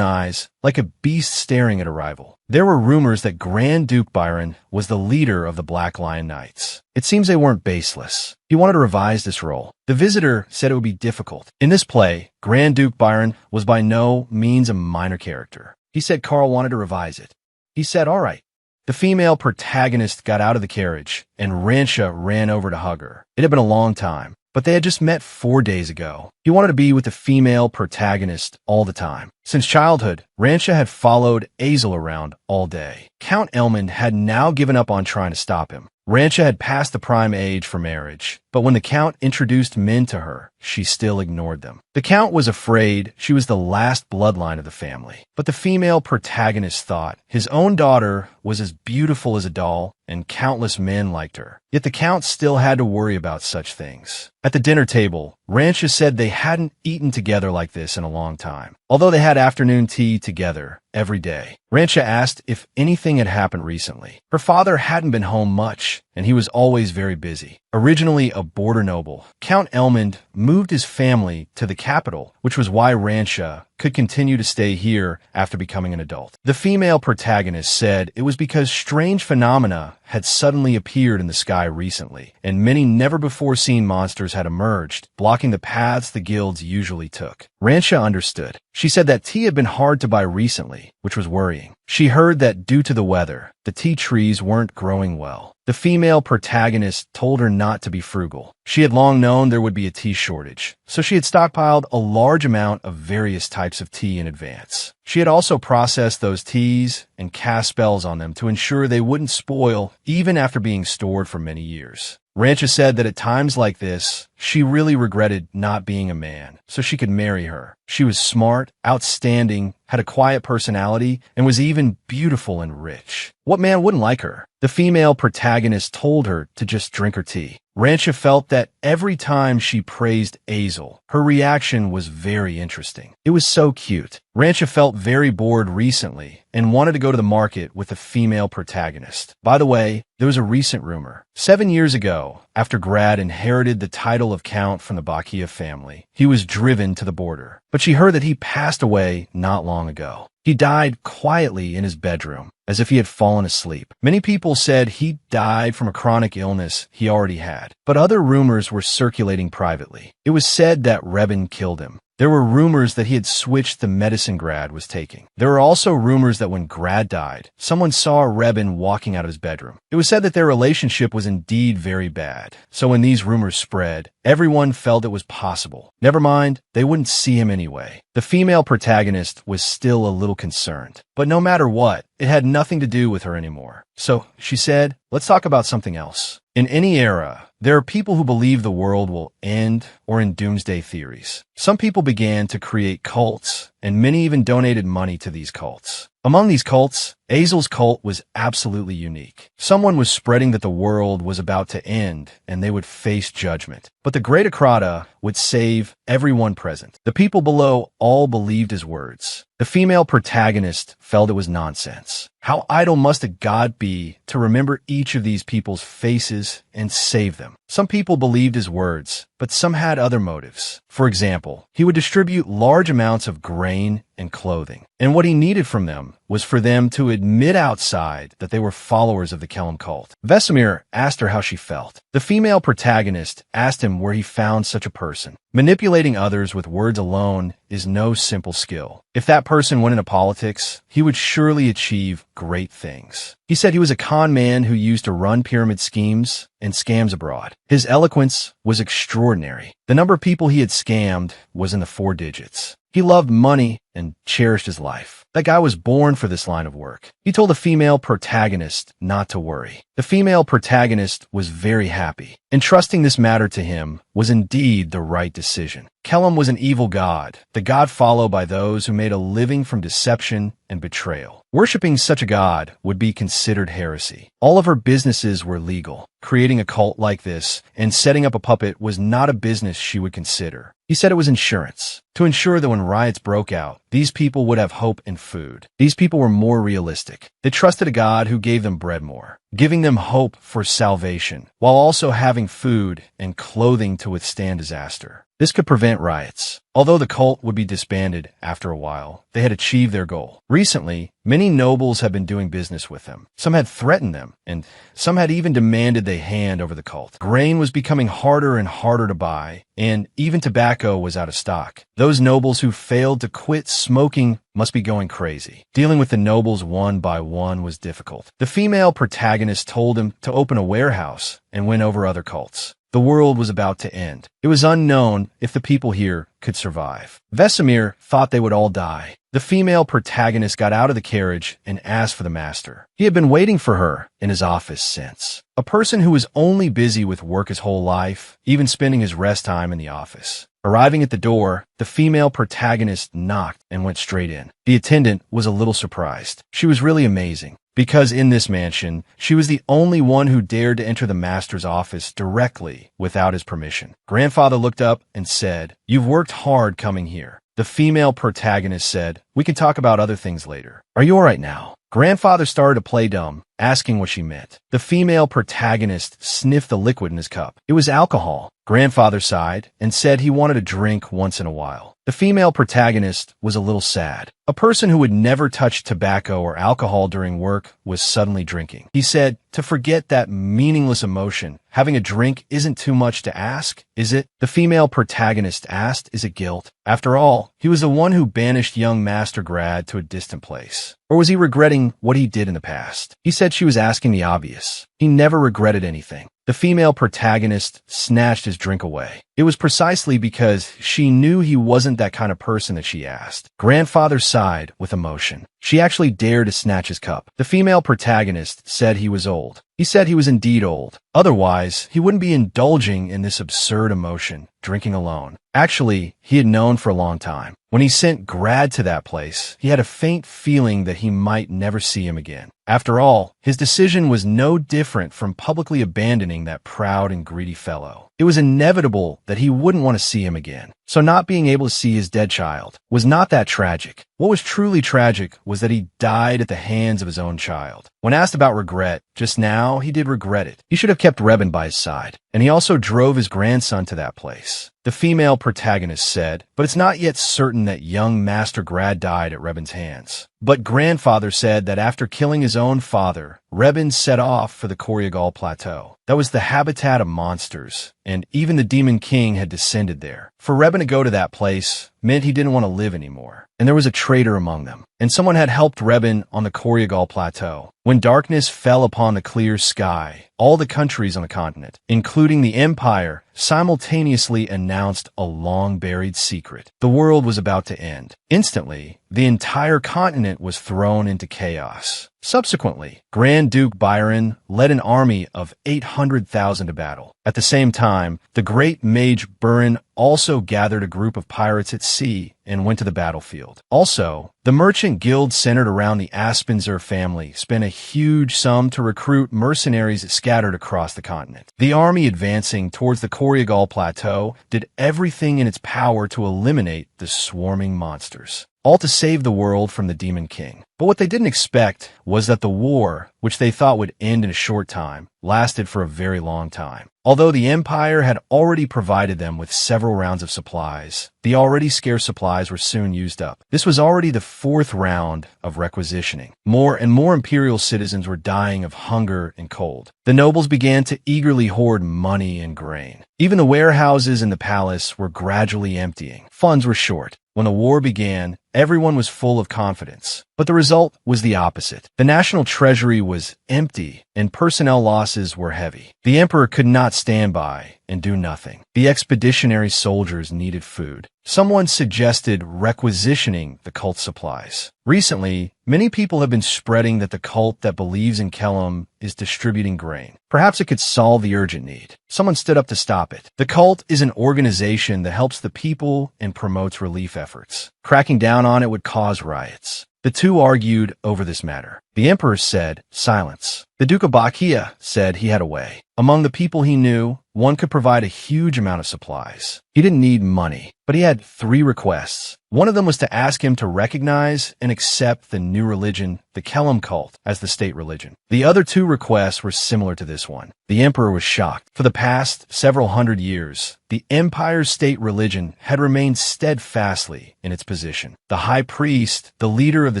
eyes, like a beast staring at a rival. There were rumors that Grand Duke Byron was the leader of the Black Lion Knights. It seems they weren't baseless. He wanted to revise this role. The visitor said it would be difficult. In this play, Grand Duke Byron was by no means a minor character. He said Carl wanted to revise it. He said, all right. The female protagonist got out of the carriage, and Rancia ran over to hug her. It had been a long time, but they had just met 4 days ago. He wanted to be with the female protagonist all the time. Since childhood, Rancia had followed Azel around all day. Count Elmond had now given up on trying to stop him. Rancia had passed the prime age for marriage, but when the Count introduced men to her, she still ignored them. The Count was afraid she was the last bloodline of the family, but the female protagonist thought his own daughter was as beautiful as a doll, and countless men liked her. Yet the Count still had to worry about such things. At the dinner table, Rancia said they hadn't eaten together like this in a long time, although they had afternoon tea together every day. Rancia asked if anything had happened recently. Her father hadn't been home much, and he was always very busy. Originally a border noble, Count Elmond moved his family to the capital, which was why Rancia could continue to stay here after becoming an adult. The female protagonist said it was because strange phenomena had suddenly appeared in the sky recently, and many never-before-seen monsters had emerged, blocking the paths the guilds usually took. Rancia understood. She said that tea had been hard to buy recently, which was worrying. She heard that due to the weather, the tea trees weren't growing well. The female protagonist told her not to be frugal. She had long known there would be a tea shortage, so she had stockpiled a large amount of various types of tea in advance. She had also processed those teas and cast spells on them to ensure they wouldn't spoil even after being stored for many years. Rancia said that at times like this, she really regretted not being a man, so she could marry her. She was smart, outstanding, had a quiet personality, and was even beautiful and rich. What man wouldn't like her? The female protagonist told her to just drink her tea. Rancia felt that every time she praised Azel, her reaction was very interesting. It was so cute. Rancia felt very bored recently and wanted to go to the market with the female protagonist. By the way, there was a recent rumor. 7 years ago, after Grad inherited the title of Count from the Bakia family, he was driven to the border. But she heard that he passed away not long ago. He died quietly in his bedroom, as if he had fallen asleep. Many people said he died from a chronic illness he already had, but other rumors were circulating privately. It was said that Rebin killed him. There were rumors that he had switched the medicine Grad was taking. There were also rumors that when Grad died, someone saw Rebin walking out of his bedroom. It was said that their relationship was indeed very bad. So when these rumors spread, everyone felt it was possible. Never mind, they wouldn't see him anyway. The female protagonist was still a little concerned. But no matter what, it had nothing to do with her anymore. So she said, let's talk about something else. In any era, there are people who believe the world will end or in doomsday theories. Some people began to create cults, and many even donated money to these cults. Among these cults, Azel's cult was absolutely unique. Someone was spreading that the world was about to end and they would face judgment. But the Great Akrata would save everyone present. The people below all believed his words. The female protagonist felt it was nonsense. How idle must a god be to remember each of these people's faces and save them? Some people believed his words, but some had other motives. For example, he would distribute large amounts of grain and clothing, and what he needed from them was for them to admit outside that they were followers of the Kellam cult. Vesemir asked her how she felt. The female protagonist asked him where he found such a person. Manipulating others with words alone is no simple skill. If that person went into politics, he would surely achieve great things. He said he was a con man who used to run pyramid schemes and scams abroad. His eloquence was extraordinary. The number of people he had scammed was in the 4 digits. He loved money and cherished his life. That guy was born for this line of work. He told the female protagonist not to worry. The female protagonist was very happy. Entrusting this matter to him was indeed the right decision. Kellam was an evil god, the god followed by those who made a living from deception and betrayal. Worshipping such a god would be considered heresy. All of her businesses were legal. Creating a cult like this and setting up a puppet was not a business she would consider. He said it was insurance. To ensure that when riots broke out, these people would have hope and food. These people were more realistic. They trusted a god who gave them bread more, giving them hope for salvation, while also having food and clothing to withstand disaster. This could prevent riots. Although the cult would be disbanded after a while, they had achieved their goal. Recently, many nobles had been doing business with them. Some had threatened them, and some had even demanded they hand over the cult. Grain was becoming harder and harder to buy, and even tobacco was out of stock. Those nobles who failed to quit smoking must be going crazy. Dealing with the nobles one by one was difficult. The female protagonist told him to open a warehouse and win over other cults. The world was about to end. It was unknown if the people here could survive. Vesemir thought they would all die. The female protagonist got out of the carriage and asked for the master. He had been waiting for her in his office since. A person who was only busy with work his whole life, even spending his rest time in the office. Arriving at the door, the female protagonist knocked and went straight in. The attendant was a little surprised. She was really amazing, because in this mansion, she was the only one who dared to enter the master's office directly without his permission. Grandfather looked up and said, "You've worked hard coming here." The female protagonist said, "We can talk about other things later. Are you all right now?" Grandfather started to play dumb, asking what she meant. The female protagonist sniffed the liquid in his cup. It was alcohol. Grandfather sighed and said he wanted a drink once in a while. The female protagonist was a little sad. A person who would never touch tobacco or alcohol during work was suddenly drinking. He said, to forget that meaningless emotion, having a drink isn't too much to ask, is it? The female protagonist asked, is it guilt? After all, he was the one who banished young Master Grad to a distant place. Or was he regretting what he did in the past? He said she was asking the obvious. He never regretted anything. The female protagonist snatched his drink away. It was precisely because she knew he wasn't that kind of person that she asked. Grandfather sighed with emotion. She actually dared to snatch his cup. The female protagonist said he was old. He said he was indeed old. Otherwise, he wouldn't be indulging in this absurd emotion, drinking alone. Actually, he had known for a long time. When he sent Grad to that place, he had a faint feeling that he might never see him again. After all, his decision was no different from publicly abandoning that proud and greedy fellow. It was inevitable that he wouldn't want to see him again. So not being able to see his dead child was not that tragic. What was truly tragic was that he died at the hands of his own child. When asked about regret, just now he did regret it. He should have kept Rebin by his side, and he also drove his grandson to that place. The female protagonist said, but it's not yet certain that young Master Grad died at Rebin's hands. But Grandfather said that after killing his own father, Rebin set off for the Koryagal Plateau. That was the habitat of monsters, and even the Demon King had descended there. For Rebin to go to that place meant he didn't want to live anymore, and there was a traitor among them, and someone had helped Rebin on the Koryagal Plateau. When darkness fell upon the clear sky, all the countries on the continent, including the Empire, simultaneously announced a long-buried secret. The world was about to end. Instantly, the entire continent was thrown into chaos. Subsequently, Grand Duke Byron led an army of 800,000 to battle. At the same time, the great mage Burin also gathered a group of pirates at sea and went to the battlefield. Also, the merchant guild centered around the Aspenser family spent a huge sum to recruit mercenaries scattered across the continent. The army advancing towards the Koryagal Plateau did everything in its power to eliminate the swarming monsters, all to save the world from the Demon King. But what they didn't expect was that the war, which they thought would end in a short time, lasted for a very long time. Although the Empire had already provided them with several rounds of supplies, the already scarce supplies were soon used up. This was already the fourth round of requisitioning. More and more imperial citizens were dying of hunger and cold. The nobles began to eagerly hoard money and grain. Even the warehouses in the palace were gradually emptying. Funds were short. When the war began, everyone was full of confidence. But the result was the opposite. The national treasury was empty, and personnel losses were heavy. The emperor could not stand by and do nothing. The expeditionary soldiers needed food. Someone suggested requisitioning the cult supplies. Recently, many people have been spreading that the cult that believes in Kellum is distributing grain. Perhaps it could solve the urgent need. Someone stood up to stop it. The cult is an organization that helps the people and promotes relief efforts. Cracking down on it would cause riots. The two argued over this matter. The emperor said, "Silence." The Duke of Bakia said he had a way. Among the people he knew, one could provide a huge amount of supplies. He didn't need money, but he had 3 requests. One of them was to ask him to recognize and accept the new religion, the Kellum cult, as the state religion. The other 2 requests were similar to this one. The emperor was shocked. For the past several hundred years, the empire's state religion had remained steadfastly in its position. The high priest, the leader of the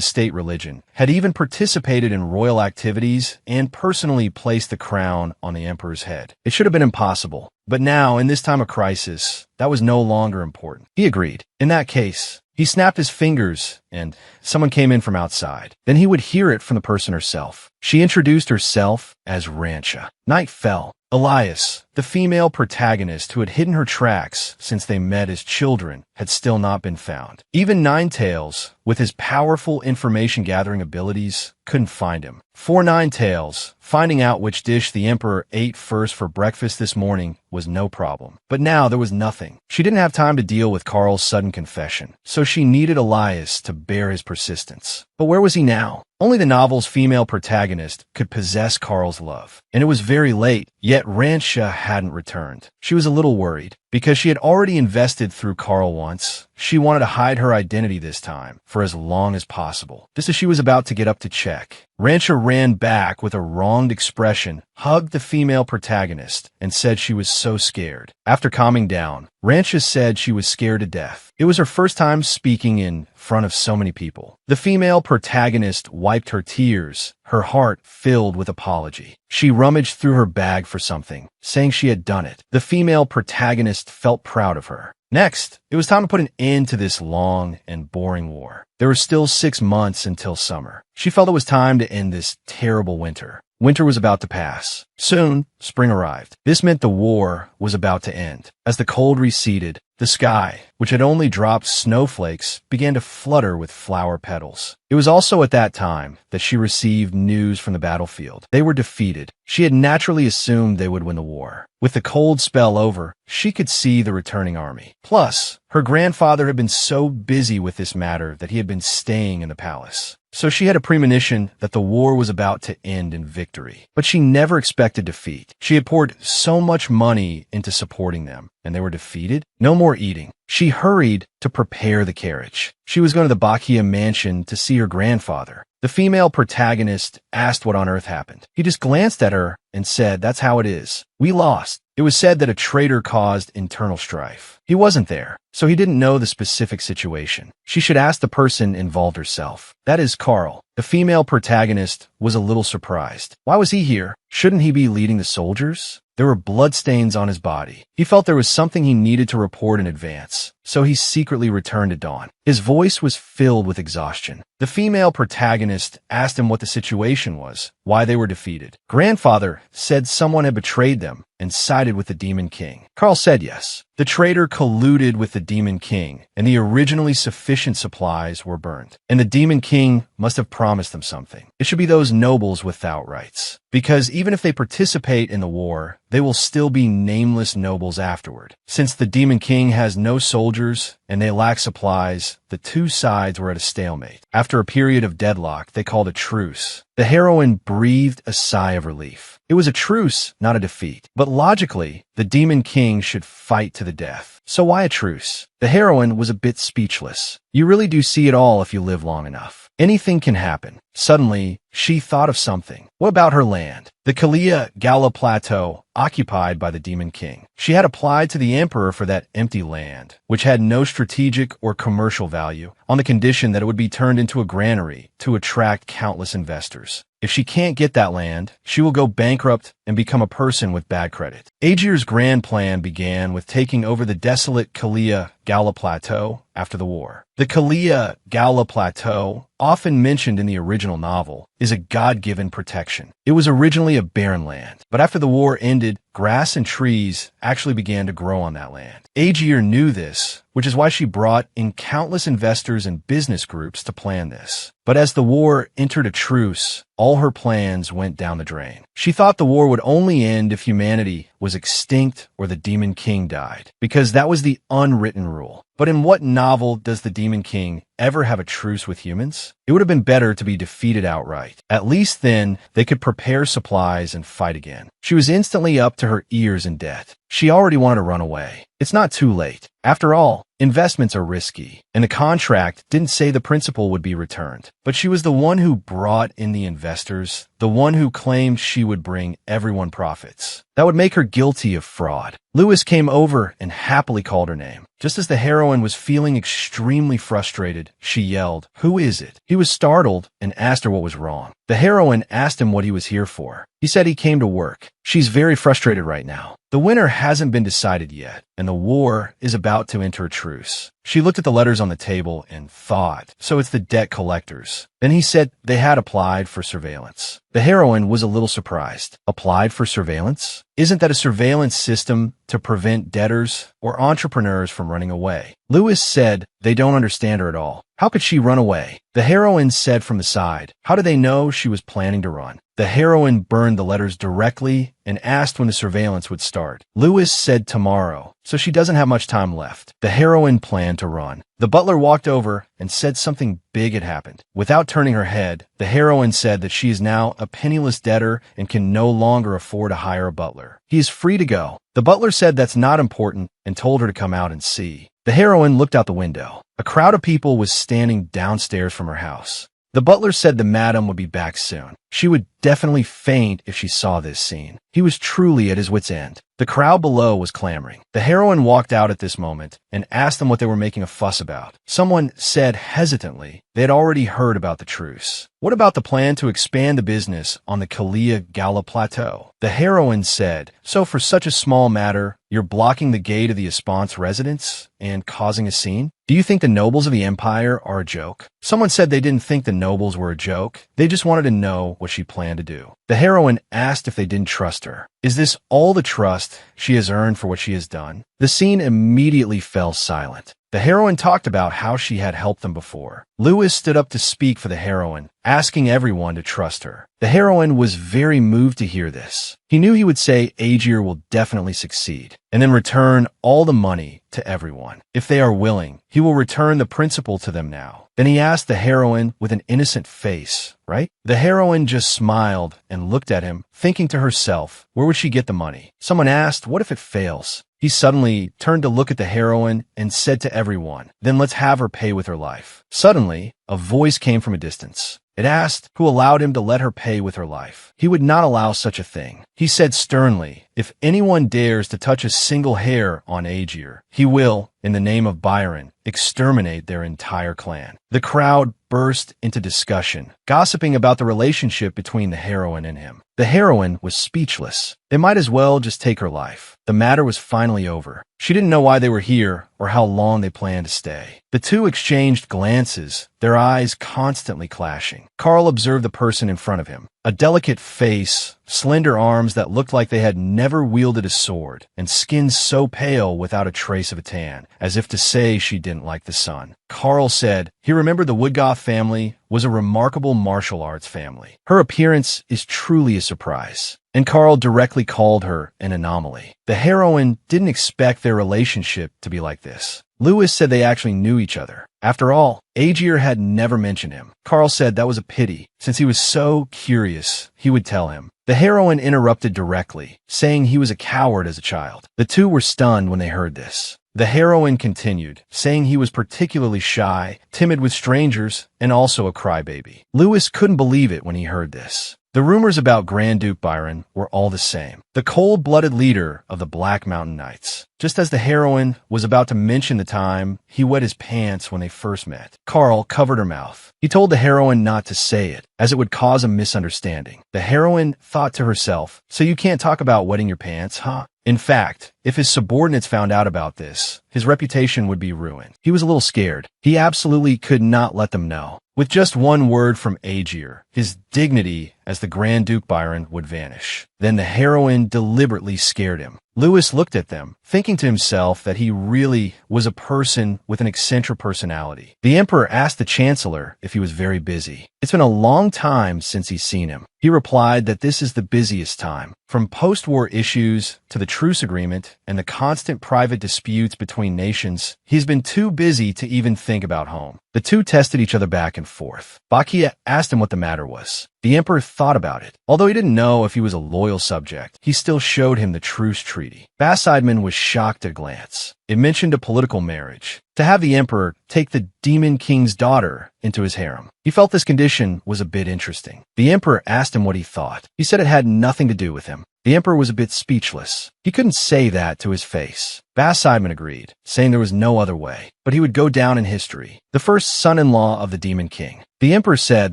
state religion, had even participated in royal activities and personally placed the crown on the emperor's head. It should have been impossible. But now, in this time of crisis, that was no longer important. He agreed. In that case, he snapped his fingers and someone came in from outside. Then he would hear it from the person herself. She introduced herself as Rancha. Night fell. Elias, the female protagonist who had hidden her tracks since they met as children, had still not been found. Even Ninetails, with his powerful information-gathering abilities, couldn't find him. For Ninetails, finding out which dish the Emperor ate first for breakfast this morning was no problem. But now there was nothing. She didn't have time to deal with Carl's sudden confession, so she needed Elias to bear his persistence. But where was he now? Only the novel's female protagonist could possess Carl's love. And it was very late, yet Rancha hadn't returned. She was a little worried. Because she had already invested through Carl once, she wanted to hide her identity this time, for as long as possible. Just as she was about to get up to check, Rancha ran back with a wronged expression, hugged the female protagonist, and said she was so scared. After calming down, Rancha said she was scared to death. It was her first time speaking in front of so many people. The female protagonist wiped her tears, her heart filled with apology. She rummaged through her bag for something, saying she had done it. The female protagonist felt proud of her. Next, it was time to put an end to this long and boring war. There were still 6 months until summer. She felt it was time to end this terrible winter. Winter was about to pass. Soon, spring arrived. This meant the war was about to end. As the cold receded, the sky, which had only dropped snowflakes, began to flutter with flower petals. It was also at that time that she received news from the battlefield. They were defeated. She had naturally assumed they would win the war. With the cold spell over, she could see the returning army. Plus, her grandfather had been so busy with this matter that he had been staying in the palace. So she had a premonition that the war was about to end in victory. But she never expected defeat. She had poured so much money into supporting them, and they were defeated? No more eating. She hurried to prepare the carriage. She was going to the Bakia mansion to see her grandfather. The female protagonist asked what on earth happened. He just glanced at her and said, "That's how it is. We lost. It was said that a traitor caused internal strife. He wasn't there, so he didn't know the specific situation. She should ask the person involved herself. That is Carl. The female protagonist was a little surprised. Why was he here? Shouldn't he be leading the soldiers? There were bloodstains on his body. He felt there was something he needed to report in advance, so he secretly returned at dawn. His voice was filled with exhaustion. The female protagonist asked him what the situation was, why they were defeated. Grandfather said someone had betrayed them and sided with the Demon King. Carl said yes. The traitor colluded with the Demon King, and the originally sufficient supplies were burned. And the Demon King must have promised them something. It should be those nobles without rights. Because even if they participate in the war, they will still be nameless nobles afterward. Since the Demon King has no soldiers and they lack supplies, the two sides were at a stalemate. After a period of deadlock, they called a truce. The heroine breathed a sigh of relief. It was a truce, not a defeat. But logically, the Demon King should fight to the death. So why a truce? The heroine was a bit speechless. You really do see it all if you live long enough. Anything can happen. Suddenly, she thought of something. What about her land? The Kalia Gala Plateau, occupied by the Demon King. She had applied to the emperor for that empty land, which had no strategic or commercial value, on the condition that it would be turned into a granary to attract countless investors. If she can't get that land, she will go bankrupt and become a person with bad credit. Aegir's grand plan began with taking over the desolate Kalia Gala Plateau after the war. The Kalia Gala Plateau, often mentioned in the original novel, is a God-given protection. It was originally a barren land, but after the war ended, grass and trees actually began to grow on that land. Aegir knew this, which is why she brought in countless investors and business groups to plan this. But as the war entered a truce, all her plans went down the drain. She thought the war would only end if humanity was extinct or the Demon King died, because that was the unwritten rule. But in what novel does the Demon King ever have a truce with humans? It would have been better to be defeated outright. At least then, they could prepare supplies and fight again. She was instantly up to her ears in debt. She already wanted to run away. It's not too late. After all, investments are risky, and the contract didn't say the principal would be returned. But she was the one who brought in the investors, the one who claimed she would bring everyone profits. That would make her guilty of fraud. Lewis came over and happily called her name. Just as the heroine was feeling extremely frustrated, she yelled, "Who is it?" He was startled and asked her what was wrong. The heroine asked him what he was here for. He said he came to work. She's very frustrated right now. The winner hasn't been decided yet, and the war is about to enter a truce. She looked at the letters on the table and thought, so it's the debt collectors. Then he said they had applied for surveillance. The heroine was a little surprised. Applied for surveillance? Isn't that a surveillance system to prevent debtors or entrepreneurs from running away? Lewis said they don't understand her at all. How could she run away? The heroine said from the side, how did they know she was planning to run? The heroine burned the letters directly and asked when the surveillance would start. Lewis said tomorrow, so she doesn't have much time left. The heroine planned to run. The butler walked over and said something big had happened. Without turning her head, the heroine said that she is now a penniless debtor and can no longer afford to hire a butler. He is free to go. The butler said that's not important and told her to come out and see. The heroine looked out the window. A crowd of people was standing downstairs from her house. The butler said the madam would be back soon. She would definitely faint if she saw this scene. He was truly at his wit's end. The crowd below was clamoring. The heroine walked out at this moment and asked them what they were making a fuss about. Someone said hesitantly they had already heard about the truce. What about the plan to expand the business on the Kalia Gala Plateau? The heroine said, so for such a small matter, you're blocking the gate of the Aspenser residence and causing a scene? Do you think the nobles of the empire are a joke? Someone said they didn't think the nobles were a joke. They just wanted to know what she planned to do. The heroine asked if they didn't trust her. Is this all the trust she has earned for what she has done? The scene immediately fell silent. The heroine talked about how she had helped them before. Lewis stood up to speak for the heroine, asking everyone to trust her. The heroine was very moved to hear this. He knew he would say Aegir will definitely succeed, and then return all the money to everyone. If they are willing, he will return the principal to them now. Then he asked the heroine with an innocent face, right? The heroine just smiled and looked at him, thinking to herself, where would she get the money? Someone asked, what if it fails? He suddenly turned to look at the heroine and said to everyone, then let's have her pay with her life. Suddenly, a voice came from a distance. It asked who allowed him to let her pay with her life. He would not allow such a thing. He said sternly, if anyone dares to touch a single hair on Aegir, he will, in the name of Byron, exterminate their entire clan. The crowd burst into discussion, gossiping about the relationship between the heroine and him. The heroine was speechless. They might as well just take her life. The matter was finally over. She didn't know why they were here or how long they planned to stay. The two exchanged glances, their eyes constantly clashing. Carl observed the person in front of him. A delicate face, slender arms that looked like they had never wielded a sword, and skin so pale without a trace of a tan, as if to say she didn't like the sun. Carl said he remembered the Woodgoth family was a remarkable martial arts family. Her appearance is truly a surprise. And Carl directly called her an anomaly. The heroine didn't expect their relationship to be like this. Lewis said they actually knew each other. After all, Aegir had never mentioned him. Carl said that was a pity. Since he was so curious, he would tell him. The heroine interrupted directly, saying he was a coward as a child. The two were stunned when they heard this. The heroine continued, saying he was particularly shy, timid with strangers, and also a crybaby. Lewis couldn't believe it when he heard this. The rumors about Grand Duke Byron were all the same. The cold-blooded leader of the Black Mountain Knights. Just as the heroine was about to mention the time he wet his pants when they first met, Carl covered her mouth. He told the heroine not to say it, as it would cause a misunderstanding. The heroine thought to herself, so you can't talk about wetting your pants, huh? In fact, if his subordinates found out about this, his reputation would be ruined. He was a little scared. He absolutely could not let them know. With just one word from Aegir, his dignity as the Grand Duke Byron would vanish. Then the heroine deliberately scared him. Lewis looked at them, thinking to himself that he really was a person with an eccentric personality. The emperor asked the chancellor if he was very busy. It's been a long time since he's seen him. He replied that this is the busiest time. From post-war issues to the truce agreement and the constant private disputes between nations, he's been too busy to even think about home. The two tested each other back and forth. Bakia asked him what the matter was. The emperor thought about it. Although he didn't know if he was a loyal subject, he still showed him the truce treaty. Basideman was shocked at a glance. It mentioned a political marriage. To have the emperor take the demon king's daughter into his harem. He felt this condition was a bit interesting. The emperor asked him what he thought. He said it had nothing to do with him. The emperor was a bit speechless. He couldn't say that to his face. Basideman agreed, saying there was no other way, but he would go down in history, the first son-in-law of the demon king. The emperor said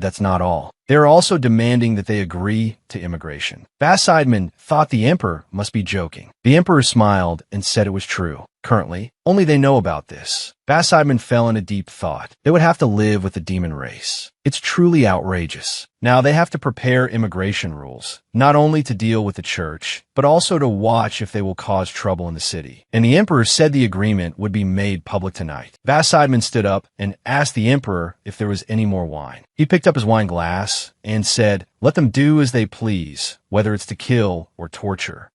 that's not all. They are also demanding that they agree to immigration. Basideman thought the emperor must be joking. The emperor smiled and said it was true. Currently, only they know about this. Basideman fell into deep thought. They would have to live with the demon race. It's truly outrageous. Now they have to prepare immigration rules, not only to deal with the church, but also to watch if they will cause trouble in the city. And the emperor said the agreement would be made public tonight. Basideman stood up and asked the emperor if there was any more wine. He picked up his wine glass and said, "Let them do as they please, whether it's to kill or torture."